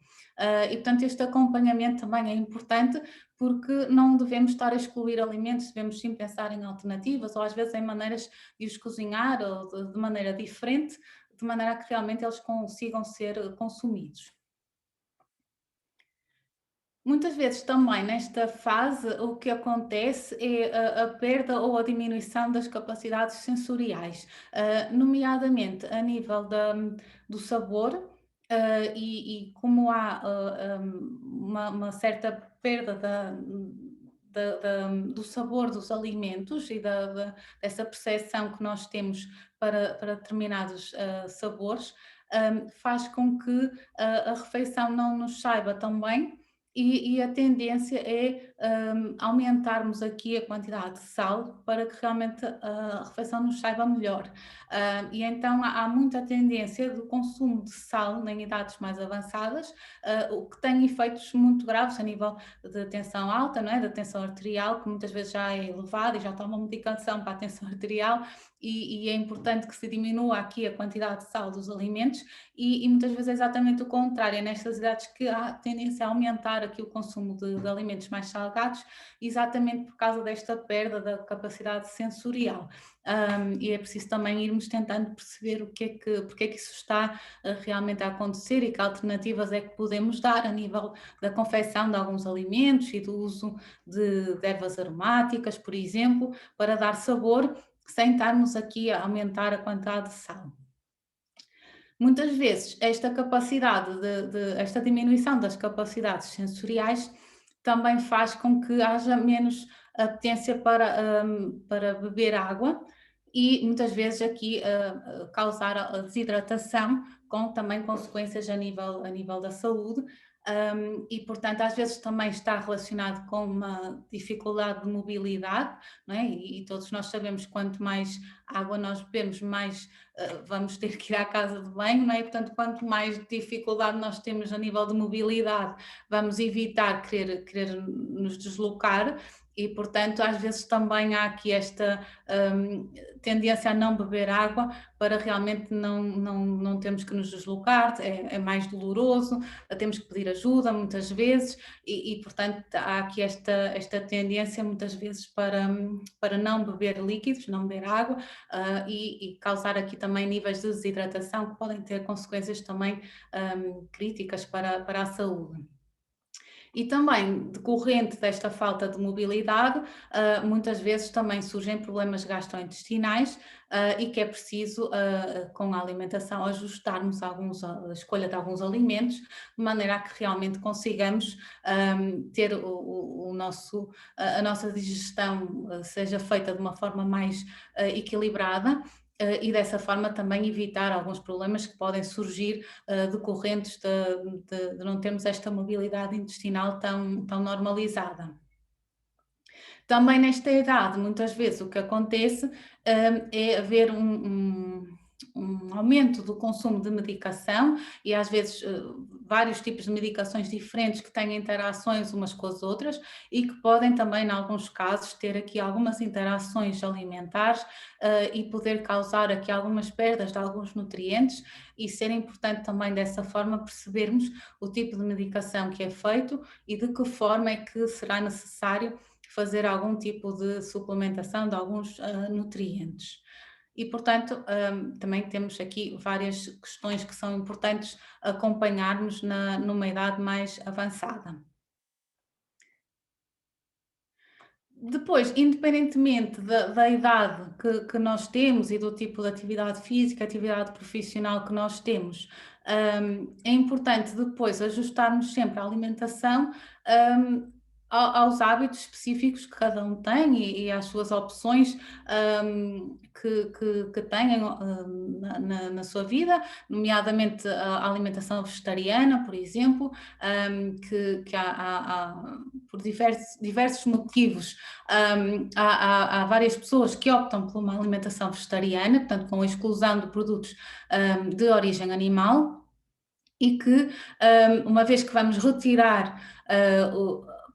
E, portanto, este acompanhamento também é importante, porque não devemos estar a excluir alimentos, devemos sim pensar em alternativas, ou às vezes em maneiras de os cozinhar, ou de maneira diferente, de maneira a que realmente eles consigam ser consumidos. Muitas vezes também nesta fase o que acontece é a perda ou a diminuição das capacidades sensoriais, nomeadamente a nível do sabor, e como há uma certa perda do sabor dos alimentos e dessa percepção que nós temos para determinados sabores, faz com que a refeição não nos saiba tão bem. E a tendência é aumentarmos aqui a quantidade de sal para que realmente a refeição nos saiba melhor. E então há muita tendência do consumo de sal em idades mais avançadas, o que tem efeitos muito graves a nível de tensão alta, não é? Da tensão arterial, que muitas vezes já é elevada e já toma medicação para a tensão arterial, e é importante que se diminua aqui a quantidade de sal dos alimentos, e muitas vezes é exatamente o contrário, é nestas idades que há tendência a aumentar aqui o consumo de alimentos mais salgados, exatamente por causa desta perda da capacidade sensorial. E é preciso também irmos tentando perceber porque é que isso está realmente a acontecer e que alternativas é que podemos dar a nível da confecção de alguns alimentos e do uso de ervas aromáticas, por exemplo, para dar sabor, sem estarmos aqui a aumentar a quantidade de sal. Muitas vezes esta capacidade esta diminuição das capacidades sensoriais também faz com que haja menos apetência para beber água, e muitas vezes aqui causar a desidratação, com também consequências a nível da saúde. E, portanto, às vezes também está relacionado com uma dificuldade de mobilidade, não é? E todos nós sabemos que quanto mais água nós bebemos, mais vamos ter que ir à casa de banho, não é? Portanto, quanto mais dificuldade nós temos a nível de mobilidade, vamos evitar querer nos deslocar. E, portanto, às vezes também há aqui esta tendência a não beber água, para realmente não termos que nos deslocar, é mais doloroso, temos que pedir ajuda muitas vezes, e portanto há aqui esta tendência muitas vezes para não beber líquidos, não beber água, e causar aqui também níveis de desidratação que podem ter consequências também críticas para a saúde. E também, decorrente desta falta de mobilidade, muitas vezes também surgem problemas gastrointestinais, e que é preciso, com a alimentação, ajustarmos a escolha de alguns alimentos, de maneira a que realmente consigamos ter a nossa digestão seja feita de uma forma mais equilibrada, e dessa forma também evitar alguns problemas que podem surgir decorrentes de não termos esta mobilidade intestinal tão normalizada. Também nesta idade, muitas vezes o que acontece é haver um aumento do consumo de medicação, e às vezes vários tipos de medicações diferentes que têm interações umas com as outras, e que podem também, em alguns casos, ter aqui algumas interações alimentares e poder causar aqui algumas perdas de alguns nutrientes, e ser importante também dessa forma percebermos o tipo de medicação que é feito e de que forma é que será necessário fazer algum tipo de suplementação de alguns nutrientes. E, portanto, também temos aqui várias questões que são importantes acompanharmos numa idade mais avançada. Depois, independentemente da idade que nós temos e do tipo de atividade física, atividade profissional que nós temos, é importante depois ajustarmos sempre a alimentação aos hábitos específicos que cada um tem e às suas opções que tenham na sua vida, nomeadamente a alimentação vegetariana, por exemplo, que há por diversos motivos, há várias pessoas que optam por uma alimentação vegetariana, portanto com a exclusão de produtos de origem animal, e que uma vez que vamos retirar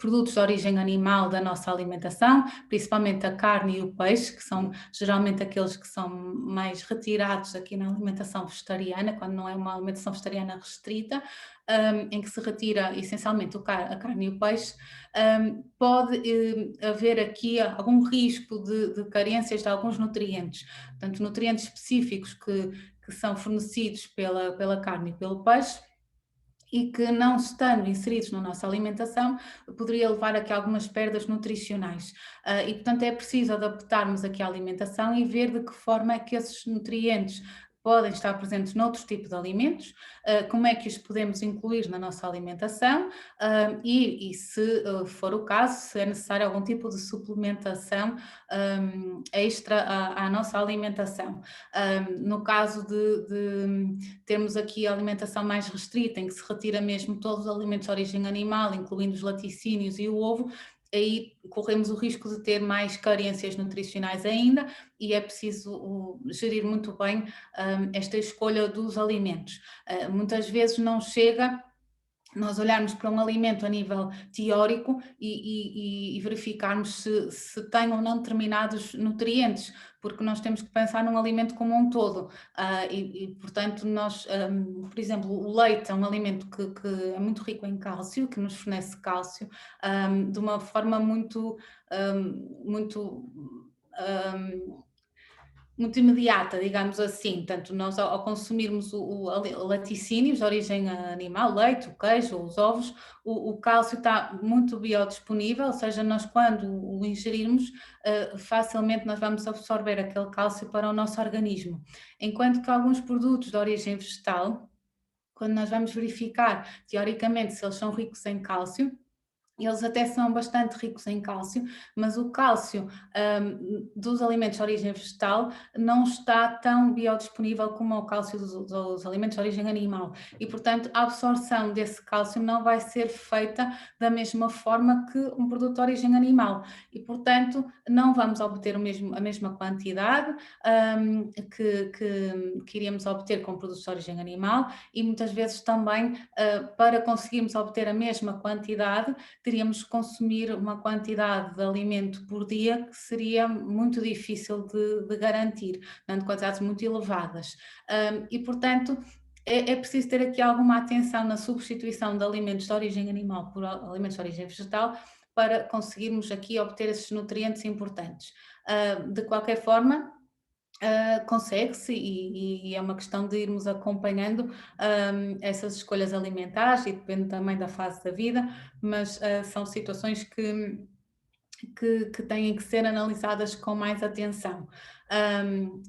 produtos de origem animal da nossa alimentação, principalmente a carne e o peixe, que são geralmente aqueles que são mais retirados aqui na alimentação vegetariana, quando não é uma alimentação vegetariana restrita, em que se retira essencialmente a carne e o peixe, pode haver aqui algum risco de carências de alguns nutrientes, portanto, nutrientes específicos que são fornecidos pela carne e pelo peixe, e que não estando inseridos na nossa alimentação, poderia levar aqui a algumas perdas nutricionais. E, portanto, é preciso adaptarmos aqui a alimentação e ver de que forma é que esses nutrientes podem estar presentes noutros tipos de alimentos, como é que os podemos incluir na nossa alimentação e se for o caso, se é necessário algum tipo de suplementação extra à nossa alimentação. No caso de termos aqui a alimentação mais restrita, em que se retira mesmo todos os alimentos de origem animal, incluindo os laticínios e o ovo, aí corremos o risco de ter mais carências nutricionais ainda e é preciso gerir muito bem esta escolha dos alimentos. Muitas vezes não chega nós olharmos para um alimento a nível teórico e verificarmos se tem ou não determinados nutrientes, porque nós temos que pensar num alimento como um todo. Portanto, nós, por exemplo, o leite é um alimento que é muito rico em cálcio, que nos fornece cálcio de uma forma muito imediata, digamos assim. Portanto, nós ao consumirmos o laticínios de origem animal, leite, o queijo, os ovos, o cálcio está muito biodisponível, ou seja, nós quando o ingerirmos, facilmente nós vamos absorver aquele cálcio para o nosso organismo. Enquanto que alguns produtos de origem vegetal, quando nós vamos verificar, teoricamente, se eles são ricos em cálcio, eles até são bastante ricos em cálcio, mas o cálcio dos alimentos de origem vegetal não está tão biodisponível como o cálcio dos alimentos de origem animal e, portanto, a absorção desse cálcio não vai ser feita da mesma forma que um produto de origem animal e, portanto, não vamos obter a mesma quantidade que iríamos obter com produtos de origem animal e muitas vezes também para conseguirmos obter a mesma quantidade teríamos que consumir uma quantidade de alimento por dia que seria muito difícil de garantir, dando quantidades muito elevadas. E, portanto, é preciso ter aqui alguma atenção na substituição de alimentos de origem animal por alimentos de origem vegetal para conseguirmos aqui obter esses nutrientes importantes. De qualquer forma, consegue-se e é uma questão de irmos acompanhando essas escolhas alimentares e depende também da fase da vida, mas são situações que têm que ser analisadas com mais atenção.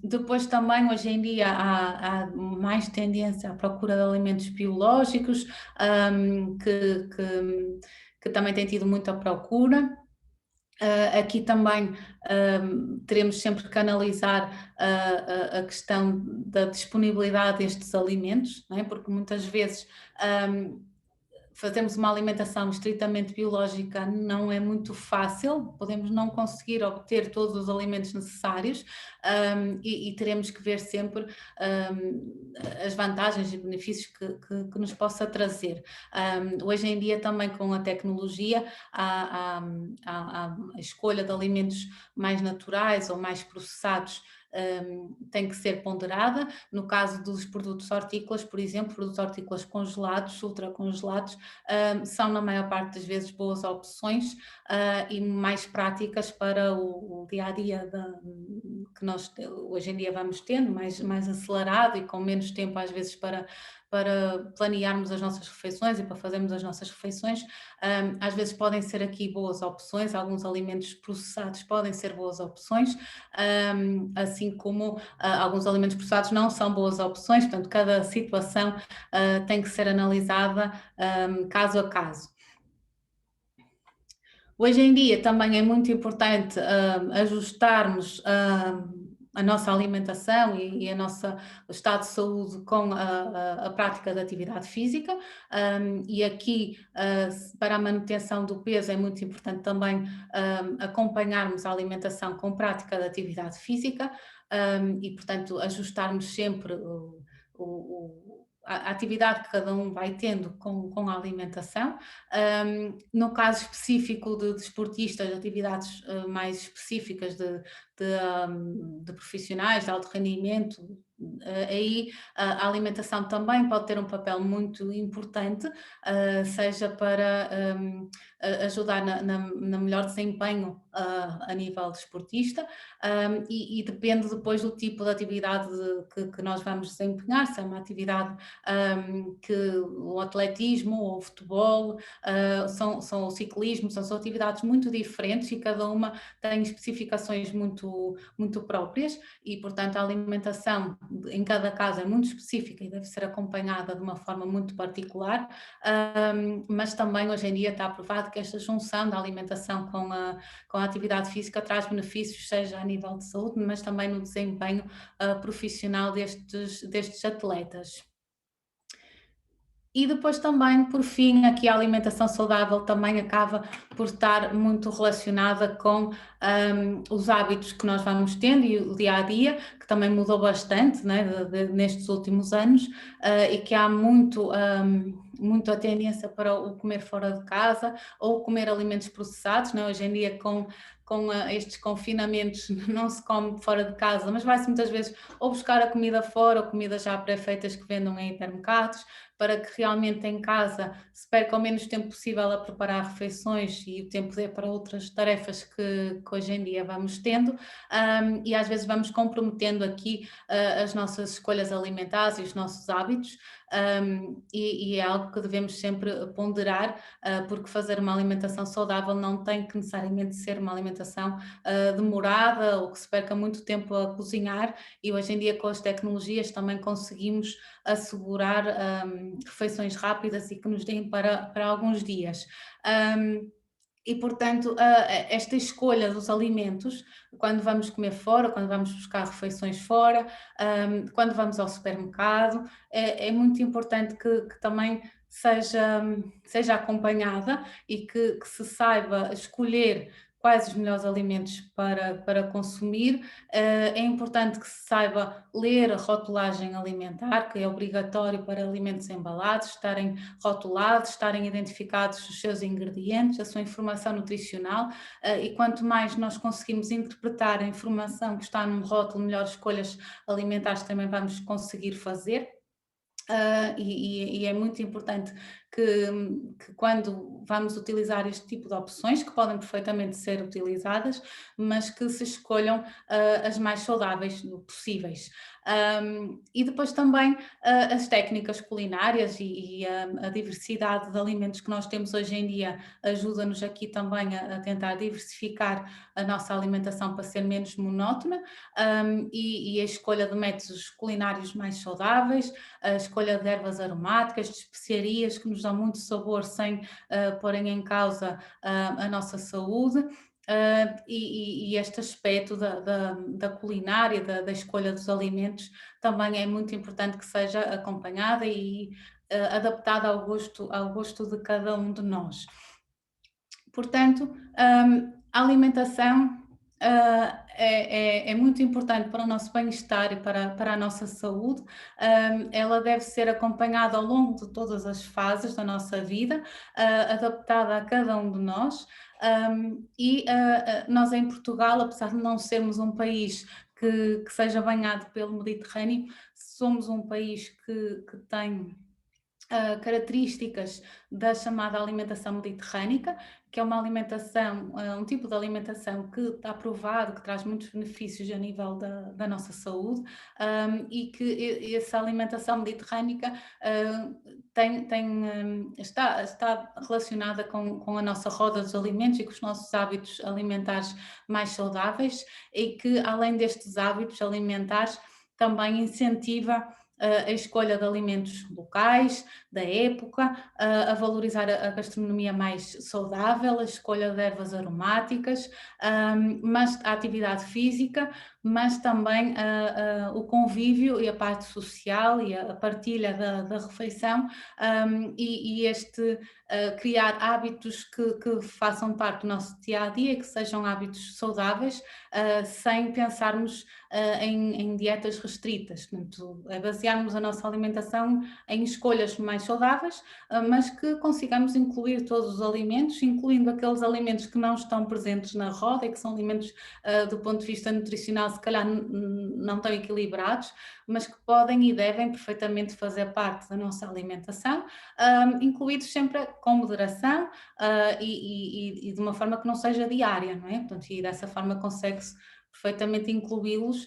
Depois também hoje em dia há mais tendência à procura de alimentos biológicos que também tem tido muita procura. Aqui também teremos sempre que analisar a questão da disponibilidade destes alimentos, não é? Porque muitas vezes fazermos uma alimentação estritamente biológica não é muito fácil, podemos não conseguir obter todos os alimentos necessários e teremos que ver sempre as vantagens e benefícios que nos possa trazer. Hoje em dia também com a tecnologia há a escolha de alimentos mais naturais ou mais processados tem que ser ponderada. No caso dos produtos hortícolas, por exemplo, produtos hortícolas congelados, ultracongelados, são na maior parte das vezes boas opções e mais práticas para o dia-a-dia que nós hoje em dia vamos tendo, mais acelerado e com menos tempo às vezes para planearmos as nossas refeições e para fazermos as nossas refeições. Às vezes podem ser aqui boas opções, alguns alimentos processados podem ser boas opções, assim como alguns alimentos processados não são boas opções, portanto cada situação tem que ser analisada caso a caso. Hoje em dia também é muito importante ajustarmos a nossa alimentação e o estado de saúde com a prática da atividade física e aqui para a manutenção do peso é muito importante também acompanharmos a alimentação com prática da atividade física e portanto ajustarmos sempre a atividade que cada um vai tendo com a alimentação. No caso específico de desportistas, atividades mais específicas de profissionais de alto rendimento, aí a alimentação também pode ter um papel muito importante, seja para ajudar no melhor desempenho a nível desportista, e depende depois do tipo de atividade que nós vamos desempenhar, se é uma atividade que o atletismo ou o futebol, são o ciclismo, são atividades muito diferentes e cada uma tem especificações muito próprias e, portanto, a alimentação em cada caso é muito específica e deve ser acompanhada de uma forma muito particular, mas também hoje em dia está provado que esta junção da alimentação com a atividade física traz benefícios, seja a nível de saúde, mas também no desempenho profissional destes atletas. E depois também, por fim, aqui a alimentação saudável também acaba por estar muito relacionada com os hábitos que nós vamos tendo e o dia-a-dia, que também mudou bastante, né, nestes últimos anos, e que há muito a tendência para o comer fora de casa ou comer alimentos processados, né? Hoje em dia com estes confinamentos não se come fora de casa, mas vai-se muitas vezes ou buscar a comida fora ou comidas já pré-feitas que vendam em hipermercados, para que realmente em casa se perca o menos tempo possível a preparar refeições e o tempo dê para outras tarefas que hoje em dia vamos tendo, e às vezes vamos comprometendo aqui as nossas escolhas alimentares e os nossos hábitos, e é algo que devemos sempre ponderar, porque fazer uma alimentação saudável não tem que necessariamente ser uma alimentação demorada ou que se perca muito tempo a cozinhar, e hoje em dia com as tecnologias também conseguimos assegurar refeições rápidas e que nos deem para alguns dias. E, portanto, esta escolha dos alimentos, quando vamos comer fora, quando vamos buscar refeições fora, quando vamos ao supermercado, é muito importante que também seja acompanhada e que se saiba escolher quais os melhores alimentos para consumir. É importante que se saiba ler a rotulagem alimentar, que é obrigatório para alimentos embalados, estarem rotulados, estarem identificados os seus ingredientes, a sua informação nutricional, e quanto mais nós conseguimos interpretar a informação que está num rótulo, melhores escolhas alimentares também vamos conseguir fazer. E é muito importante que quando vamos utilizar este tipo de opções, que podem perfeitamente ser utilizadas, mas que se escolham as mais saudáveis possíveis. E depois também as técnicas culinárias e a diversidade de alimentos que nós temos hoje em dia ajuda-nos aqui também a tentar diversificar a nossa alimentação para ser menos monótona, e a escolha de métodos culinários mais saudáveis, a escolha de ervas aromáticas, de especiarias que nos dão muito sabor sem porem em causa a nossa saúde. E este aspecto da culinária, da escolha dos alimentos, também é muito importante que seja acompanhada e adaptada ao gosto de cada um de nós. Portanto, a alimentação é muito importante para o nosso bem-estar e para a nossa saúde. Ela deve ser acompanhada ao longo de todas as fases da nossa vida, adaptada a cada um de nós. Nós em Portugal, apesar de não sermos um país que seja banhado pelo Mediterrâneo, somos um país que tem características da chamada alimentação mediterrânica, que é uma alimentação, um tipo de alimentação que está provado que traz muitos benefícios a nível da nossa saúde, e que essa alimentação mediterrânica está relacionada com a nossa roda dos alimentos e com os nossos hábitos alimentares mais saudáveis, e que além destes hábitos alimentares também incentiva a escolha de alimentos locais, da época, a valorizar a gastronomia mais saudável, a escolha de ervas aromáticas, mas a atividade física, mas também o convívio e a parte social e a partilha da refeição, e criar hábitos que façam parte do nosso dia-a-dia, que sejam hábitos saudáveis, sem pensarmos em dietas restritas. Portanto, é basearmos a nossa alimentação em escolhas mais saudáveis, mas que consigamos incluir todos os alimentos, incluindo aqueles alimentos que não estão presentes na roda e que são alimentos, do ponto de vista nutricional, se calhar não tão equilibrados, mas que podem e devem perfeitamente fazer parte da nossa alimentação, incluídos sempre com moderação, e de uma forma que não seja diária, não é? Portanto, e dessa forma consegue-se perfeitamente incluí-los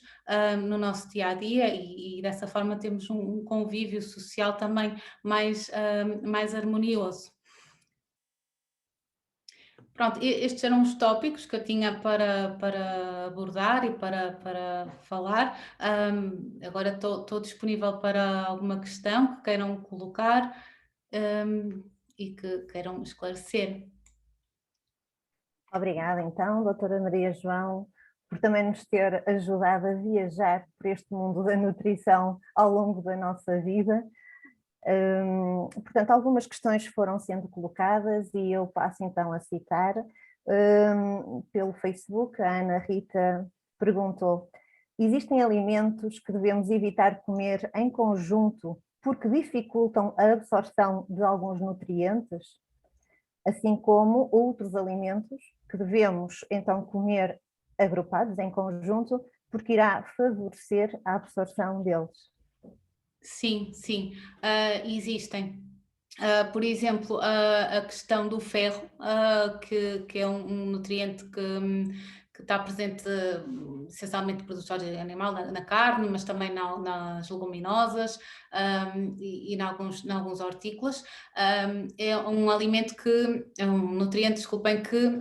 no nosso dia-a-dia e dessa forma temos um convívio social também mais harmonioso. Pronto, estes eram os tópicos que eu tinha para abordar e para falar. Agora estou disponível para alguma questão que queiram colocar e que queiram esclarecer. Obrigada, então, doutora Maria João, por também nos ter ajudado a viajar por este mundo da nutrição ao longo da nossa vida. Portanto, algumas questões foram sendo colocadas e eu passo então a citar. Pelo Facebook, a Ana Rita perguntou: existem alimentos que devemos evitar comer em conjunto porque dificultam a absorção de alguns nutrientes, assim como outros alimentos que devemos então comer agrupados em conjunto porque irá favorecer a absorção deles? Sim, existem. Por exemplo, a questão do ferro, que é um nutriente que está presente essencialmente em produtos de origem animal, na carne, mas também nas leguminosas e em alguns hortícolas. É um alimento é um nutriente, desculpem, que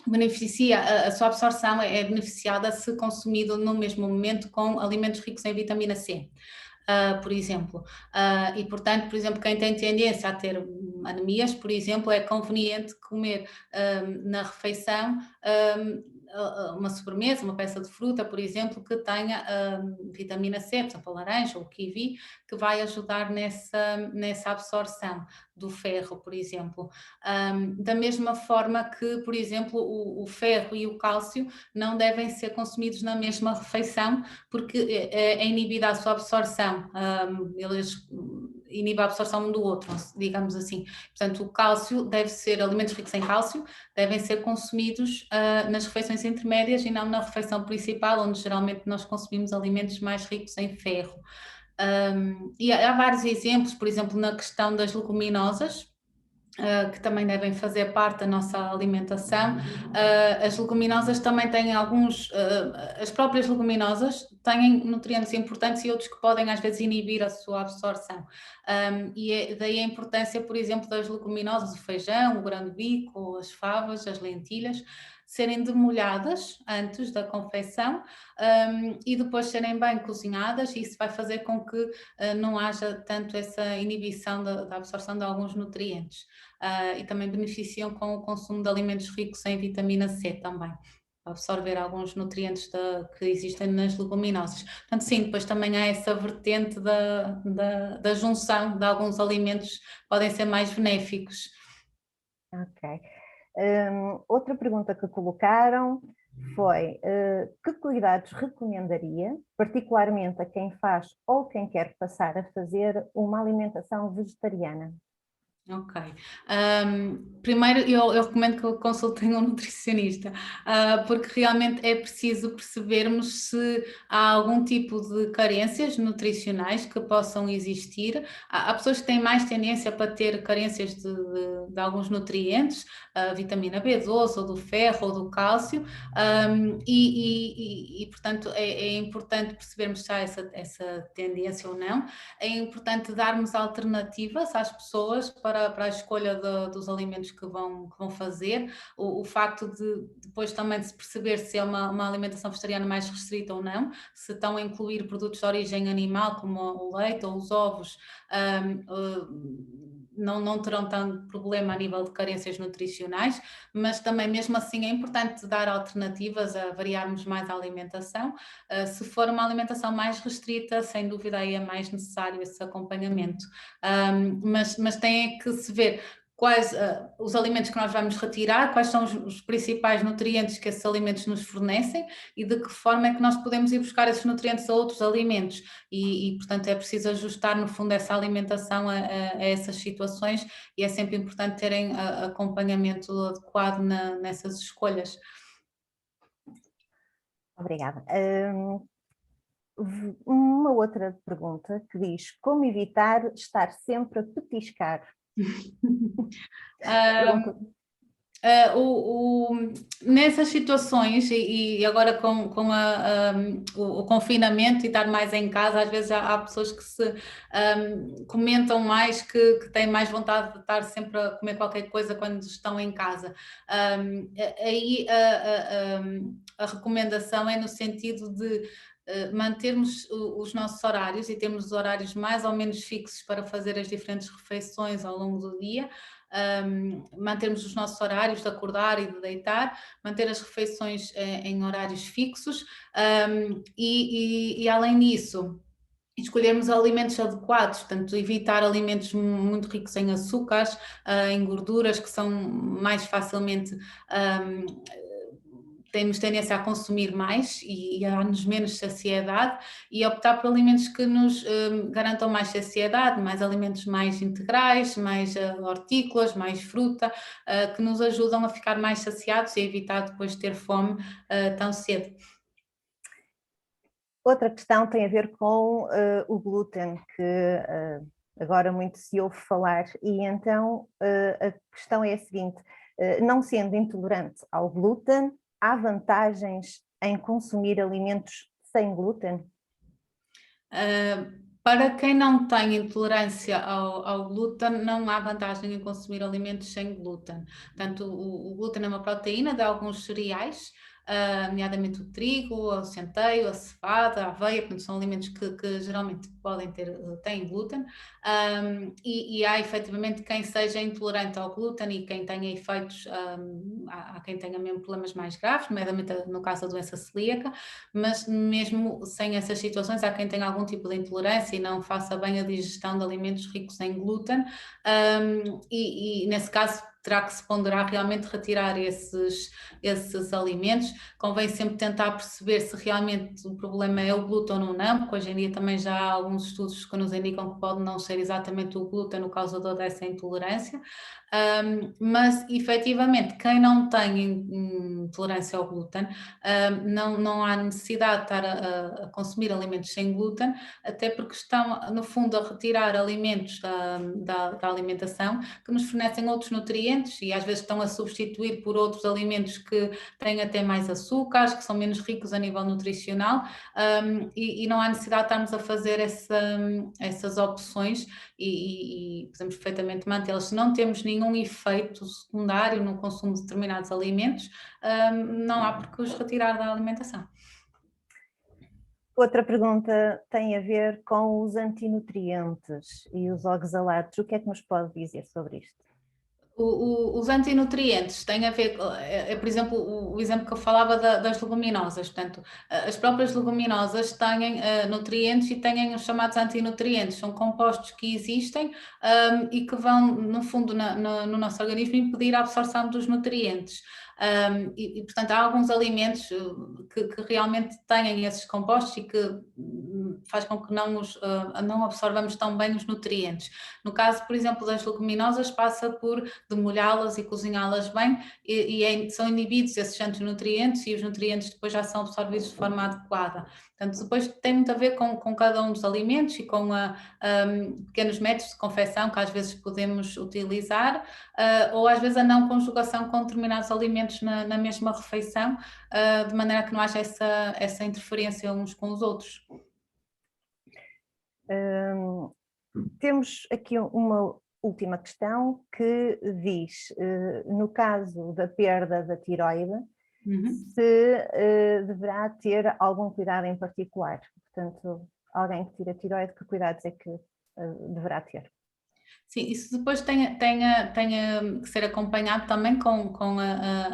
beneficia, a sua absorção é beneficiada se consumido no mesmo momento com alimentos ricos em vitamina C. Por exemplo, e portanto, por exemplo, quem tem tendência a ter anemias, por exemplo, é conveniente comer na refeição uma sobremesa, uma peça de fruta, por exemplo, que tenha vitamina C, por exemplo, a laranja ou o kiwi, que vai ajudar nessa absorção do ferro, por exemplo. Da mesma forma que, por exemplo, o ferro e o cálcio não devem ser consumidos na mesma refeição, porque é inibida a sua absorção, eles inibem a absorção um do outro, digamos assim. Portanto, o cálcio deve ser, alimentos ricos em cálcio, devem ser consumidos nas refeições intermédias e não na refeição principal, onde geralmente nós consumimos alimentos mais ricos em ferro. E há vários exemplos, por exemplo, na questão das leguminosas, que também devem fazer parte da nossa alimentação. As leguminosas também têm as próprias leguminosas têm nutrientes importantes e outros que podem às vezes inibir a sua absorção. E daí a importância, por exemplo, das leguminosas, o feijão, o grão de bico, as favas, as lentilhas, serem demolhadas antes da confecção e depois serem bem cozinhadas, e isso vai fazer com que não haja tanto essa inibição da absorção de alguns nutrientes. E também beneficiam com o consumo de alimentos ricos em vitamina C também, para absorver alguns nutrientes que existem nas leguminosas. Portanto, sim, depois também há essa vertente da junção de alguns alimentos que podem ser mais benéficos. Ok. Outra pergunta que colocaram foi: que cuidados recomendaria, particularmente a quem faz ou quem quer passar a fazer uma alimentação vegetariana? Ok. Primeiro, eu recomendo que consultem um nutricionista, porque realmente é preciso percebermos se há algum tipo de carências nutricionais que possam existir. Há pessoas que têm mais tendência para ter carências de alguns nutrientes, a vitamina B12, ou do ferro, ou do cálcio, e portanto, é importante percebermos se há essa tendência ou não. É importante darmos alternativas às pessoas para a escolha dos alimentos que vão fazer. O facto de depois também de se perceber se é uma alimentação vegetariana mais restrita ou não, se estão a incluir produtos de origem animal como o leite ou os ovos, não terão tanto problema a nível de carências nutricionais, mas também mesmo assim é importante dar alternativas, a variarmos mais a alimentação. Se for uma alimentação mais restrita, sem dúvida aí é mais necessário esse acompanhamento, mas tem que se ver quais os alimentos que nós vamos retirar, quais são os principais nutrientes que esses alimentos nos fornecem e de que forma é que nós podemos ir buscar esses nutrientes a outros alimentos portanto, é preciso ajustar, no fundo, essa alimentação a essas situações e é sempre importante terem acompanhamento adequado nessas escolhas. Obrigada. Uma outra pergunta que diz: como evitar estar sempre a petiscar? Nessas situações e agora com o confinamento e estar mais em casa, às vezes há pessoas que se comentam mais que têm mais vontade de estar sempre a comer qualquer coisa quando estão em casa. Aí a recomendação é no sentido de mantermos os nossos horários e termos os horários mais ou menos fixos para fazer as diferentes refeições ao longo do dia. Mantermos os nossos horários de acordar e de deitar, manter as refeições em horários fixos e além disso, escolhermos alimentos adequados, portanto, evitar alimentos muito ricos em açúcares, em gorduras que são mais facilmente temos tendência a consumir mais e a dar-nos menos saciedade e optar por alimentos que nos garantam mais saciedade, mais alimentos mais integrais, mais hortícolas, mais fruta, que nos ajudam a ficar mais saciados e a evitar depois ter fome tão cedo. Outra questão tem a ver com o glúten, que agora muito se ouve falar, e então a questão é a seguinte: não sendo intolerante ao glúten, há vantagens em consumir alimentos sem glúten? Para quem não tem intolerância ao glúten, não há vantagem em consumir alimentos sem glúten. Portanto, o glúten é uma proteína de alguns cereais, nomeadamente o trigo, o centeio, a cevada, a aveia, portanto, são alimentos que geralmente têm glúten, e há efetivamente quem seja intolerante ao glúten e quem tenha efeitos, há quem tenha mesmo problemas mais graves, nomeadamente no caso da doença celíaca, mas mesmo sem essas situações há quem tenha algum tipo de intolerância e não faça bem a digestão de alimentos ricos em glúten, e nesse caso terá que se ponderar realmente retirar esses alimentos. Convém sempre tentar perceber se realmente o problema é o glúten ou não, porque hoje em dia também já há alguns estudos que nos indicam que pode não ser exatamente o glúten o causador dessa intolerância, mas efetivamente quem não tem intolerância ao glúten, não há necessidade de estar a consumir alimentos sem glúten, até porque estão no fundo a retirar alimentos da alimentação que nos fornecem outros nutrientes e às vezes estão a substituir por outros alimentos que têm até mais açúcares, que são menos ricos a nível nutricional, e não há necessidade de estarmos a fazer essas opções e podemos perfeitamente mantê-las. Se não temos nenhum efeito secundário no consumo de determinados alimentos, não há por que os retirar da alimentação. Outra pergunta tem a ver com os antinutrientes e os oxalatos. O que é que nos pode dizer sobre isto? Os antinutrientes têm a ver, por exemplo, o exemplo que eu falava das leguminosas. Portanto, as próprias leguminosas têm nutrientes e têm os chamados antinutrientes. São compostos que existem e que vão, no fundo, no nosso organismo impedir a absorção dos nutrientes. Portanto, há alguns alimentos que realmente têm esses compostos e que faz com que não absorvamos tão bem os nutrientes. No caso, por exemplo, das leguminosas, passa por demolhá-las e cozinhá-las bem são inibidos esses antinutrientes e os nutrientes depois já são absorvidos de forma adequada. Portanto, depois tem muito a ver com cada um dos alimentos e com pequenos métodos de confecção que às vezes podemos utilizar, ou às vezes a não conjugação com determinados alimentos na mesma refeição, de maneira que não haja essa interferência uns com os outros. Temos aqui uma última questão que diz, no caso da perda da tiroide, se deverá ter algum cuidado em particular. Portanto, alguém que tira a tiroide, que cuidados é que deverá ter? Sim, isso depois tem que ser acompanhado também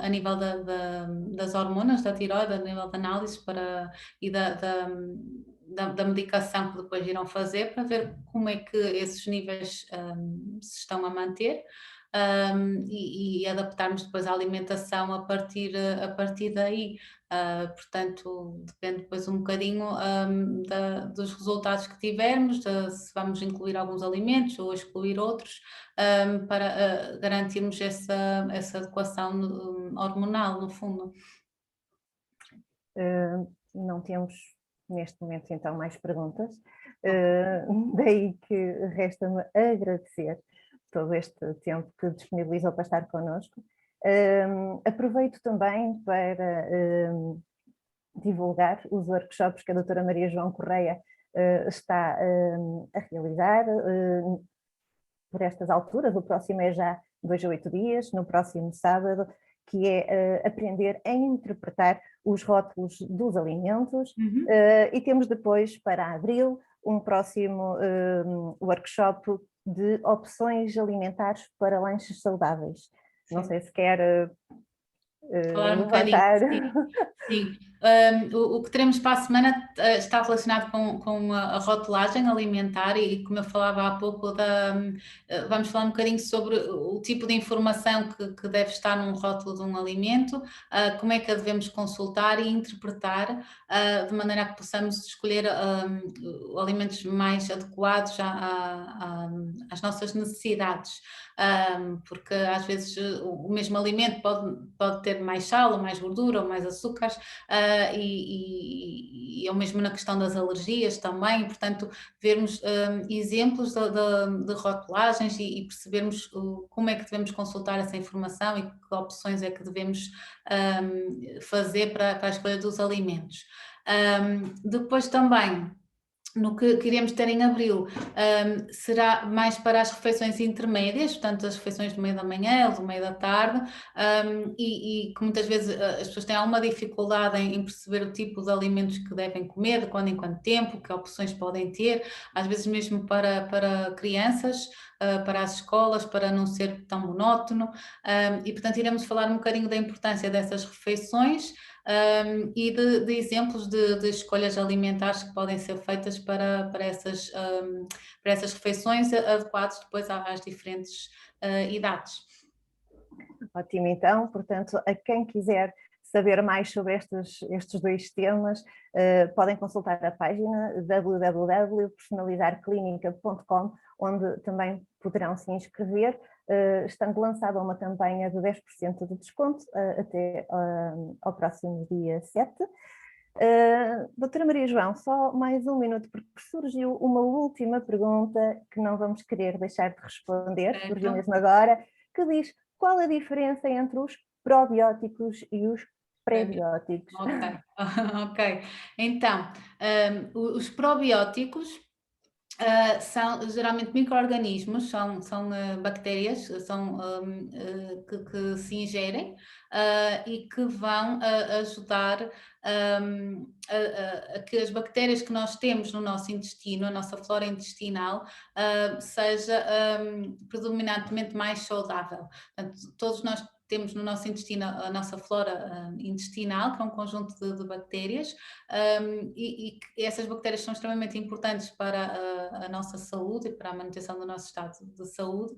a nível das hormonas da tiroide, a nível de análise e da medicação que depois irão fazer para ver como é que esses níveis se estão a manter. e adaptarmos depois a alimentação a partir daí. Portanto, depende depois um bocadinho dos resultados que tivermos, se vamos incluir alguns alimentos ou excluir outros, para garantirmos essa adequação hormonal, no fundo. Não temos neste momento então mais perguntas, daí que resta-me agradecer todo este tempo que disponibilizou para estar connosco. Aproveito também para divulgar os workshops que a doutora Maria João Correia está a realizar por estas alturas. O próximo é já 2 a 8 dias, no próximo sábado, que é aprender a interpretar os rótulos dos alimentos. E temos depois, para abril, um próximo workshop de opções alimentares para lanches saudáveis. Sim. Não sei se quer falar um levantar. Sim. O que teremos para a semana está relacionado com a rotulagem alimentar e, como eu falava há pouco, vamos falar um bocadinho sobre o tipo de informação que deve estar num rótulo de um alimento, como é que a devemos consultar e interpretar, de maneira a que possamos escolher alimentos mais adequados às nossas necessidades. Porque às vezes o mesmo alimento pode ter mais sal, ou mais gordura, ou mais açúcares, e é o mesmo na questão das alergias também, e, portanto, vermos exemplos de rotulagens e percebermos como é que devemos consultar essa informação e que opções é que devemos fazer para a escolha dos alimentos. Depois também, no que iremos ter em abril, será mais para as refeições intermédias, portanto as refeições do meio da manhã ou do meio da tarde, e que muitas vezes as pessoas têm alguma dificuldade em perceber o tipo de alimentos que devem comer, de quando em quanto tempo, que opções podem ter, às vezes mesmo para crianças, para as escolas, para não ser tão monótono, e portanto iremos falar um bocadinho da importância dessas refeições, e de exemplos de escolhas alimentares que podem ser feitas para essas refeições, adequadas depois às diferentes idades. Ótimo, então, portanto, a quem quiser saber mais sobre estes dois temas, podem consultar a página www.personalizarclinica.com, onde também poderão se inscrever, estando lançada uma campanha de 10% de desconto até ao próximo dia 7. Doutora Maria João, só mais um minuto, porque surgiu uma última pergunta que não vamos querer deixar de responder, surgiu mesmo agora, que diz: qual a diferença entre os probióticos e os prebióticos? Ok. Então, os probióticos são geralmente micro-organismos, são bactérias que se ingerem e que vão ajudar a que as bactérias que nós temos no nosso intestino, a nossa flora intestinal, seja predominantemente mais saudável. Portanto, todos nós temos no nosso intestino a nossa flora intestinal, que é um conjunto de bactérias, e essas bactérias são extremamente importantes para a nossa saúde e para a manutenção do nosso estado de saúde,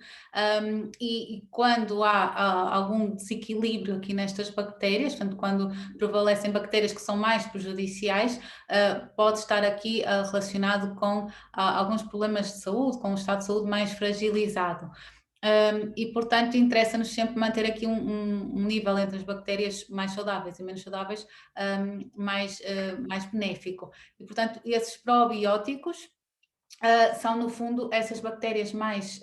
e quando há algum desequilíbrio aqui nestas bactérias, portanto, quando prevalecem bactérias que são mais prejudiciais, pode estar aqui relacionado com alguns problemas de saúde, com um estado de saúde mais fragilizado. E, portanto, interessa-nos sempre manter aqui um nível entre as bactérias mais saudáveis e menos saudáveis mais benéfico. E, portanto, esses probióticos são, no fundo, essas bactérias melhores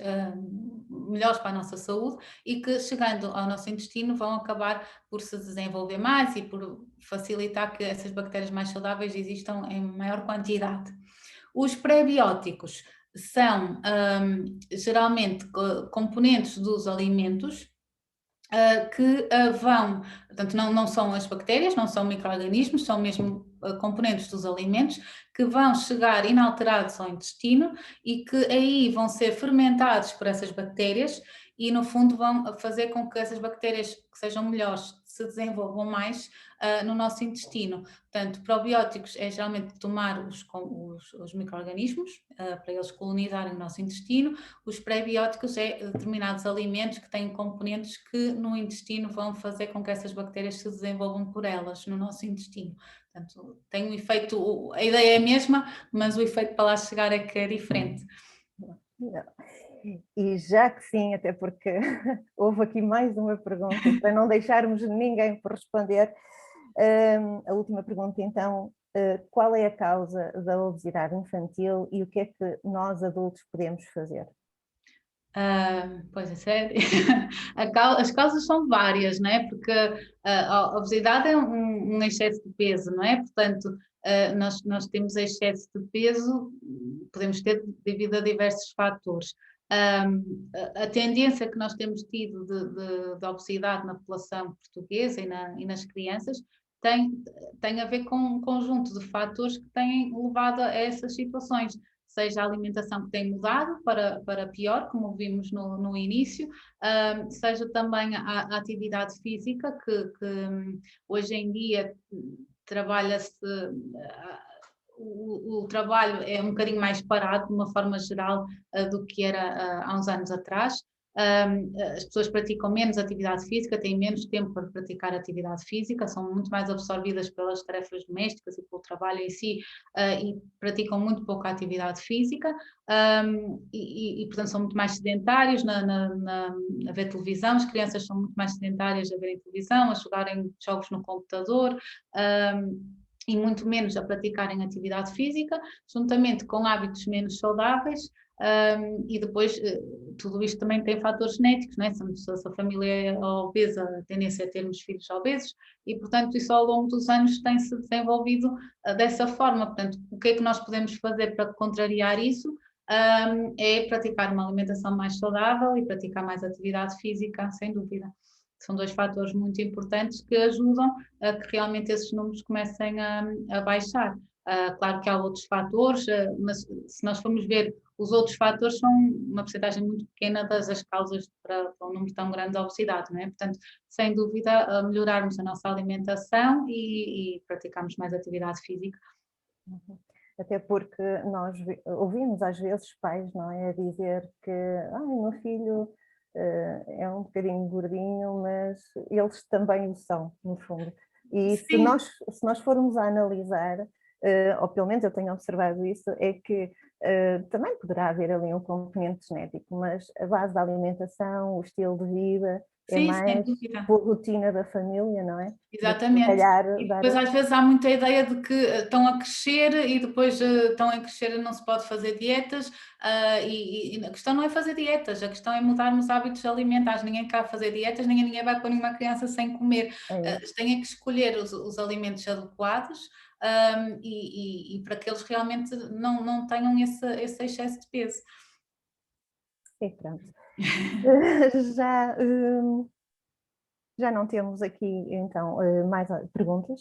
para a nossa saúde e que, chegando ao nosso intestino, vão acabar por se desenvolver mais e por facilitar que essas bactérias mais saudáveis existam em maior quantidade. Os prebióticos são geralmente componentes dos alimentos que vão, portanto não são as bactérias, não são micro-organismos, são mesmo componentes dos alimentos que vão chegar inalterados ao intestino e que aí vão ser fermentados por essas bactérias e, no fundo, vão fazer com que essas bactérias que sejam melhores se desenvolvam mais no nosso intestino. Portanto, probióticos é geralmente tomar os micro-organismos para eles colonizarem o nosso intestino. Os prebióticos é determinados alimentos que têm componentes que no intestino vão fazer com que essas bactérias se desenvolvam por elas no nosso intestino. Portanto, tem um efeito, a ideia é a mesma, mas o efeito para lá chegar é que é diferente. E já que sim, até porque houve aqui mais uma pergunta, e para não deixarmos ninguém por responder, a última pergunta então, qual é a causa da obesidade infantil e o que é que nós adultos podemos fazer? Pois é, sério. As causas são várias, não é? Porque a obesidade é um excesso de peso, não é? Portanto, nós temos excesso de peso, podemos ter devido a diversos fatores. A tendência que nós temos tido de obesidade na população portuguesa e nas crianças tem a ver com um conjunto de fatores que têm levado a essas situações. Seja a alimentação que tem mudado para pior, como vimos no início, seja também a atividade física, que hoje em dia trabalha-se, o trabalho é um bocadinho mais parado, de uma forma geral, do que era há uns anos atrás. As pessoas praticam menos atividade física, têm menos tempo para praticar atividade física, são muito mais absorvidas pelas tarefas domésticas e pelo trabalho em si, e praticam muito pouca atividade física, e portanto são muito mais sedentários a ver televisão. As crianças são muito mais sedentárias a verem televisão, a jogarem jogos no computador, e muito menos a praticarem atividade física, juntamente com hábitos menos saudáveis. E depois tudo isto também tem fatores genéticos, não é? Se a família é obesa, a tendência é termos filhos obesos, e portanto isso ao longo dos anos tem-se desenvolvido dessa forma. Portanto, o que é que nós podemos fazer para contrariar isso? É praticar uma alimentação mais saudável e praticar mais atividade física, sem dúvida. São dois fatores muito importantes que ajudam a que realmente esses números comecem a baixar. Claro que há outros fatores, mas se nós formos ver, os outros fatores são uma porcentagem muito pequena das causas para um número tão grande de obesidade, não é? Portanto, sem dúvida, melhorarmos a nossa alimentação e praticarmos mais atividade física. Até porque nós ouvimos às vezes pais, não é, a dizer que o meu filho é um bocadinho gordinho, mas eles também o são, no fundo. E se nós formos a analisar, ou pelo menos eu tenho observado isso, é que também poderá haver ali um componente genético, mas a base da alimentação, o estilo de vida, é mais por rotina da família, não é? Exatamente. E depois às vezes há muita ideia de que estão a crescer e depois estão a crescer e não se pode fazer dietas, e a questão não é fazer dietas, a questão é mudarmos hábitos alimentares. Ninguém quer fazer dietas, ninguém vai pôr uma criança sem comer. Têm que escolher os alimentos adequados, e para que eles realmente não tenham esse excesso de peso. E pronto. Já não temos aqui, então, mais perguntas.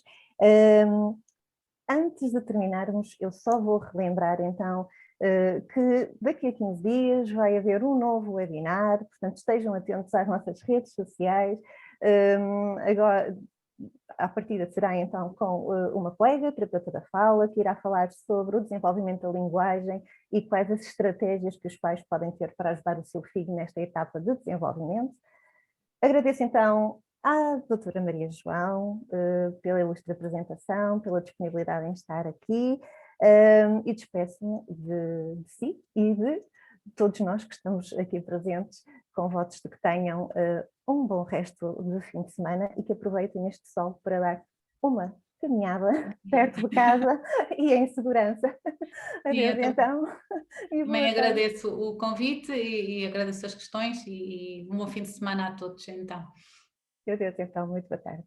Antes de terminarmos, eu só vou relembrar, então, que daqui a 15 dias vai haver um novo webinar, portanto, estejam atentos às nossas redes sociais. Agora, à partida será, então, com uma colega, terapeuta da fala, que irá falar sobre o desenvolvimento da linguagem e quais as estratégias que os pais podem ter para ajudar o seu filho nesta etapa de desenvolvimento. Agradeço então à doutora Maria João pela ilustre apresentação, pela disponibilidade em estar aqui, e despeço-me de si e de todos nós que estamos aqui presentes, com votos de que tenham um bom resto de fim de semana e que aproveitem este sol para dar uma caminhada perto de casa e em segurança. Adeus, então. Também agradeço o convite e agradeço as questões e um bom fim de semana a todos, então. Adeus, então. Muito boa tarde.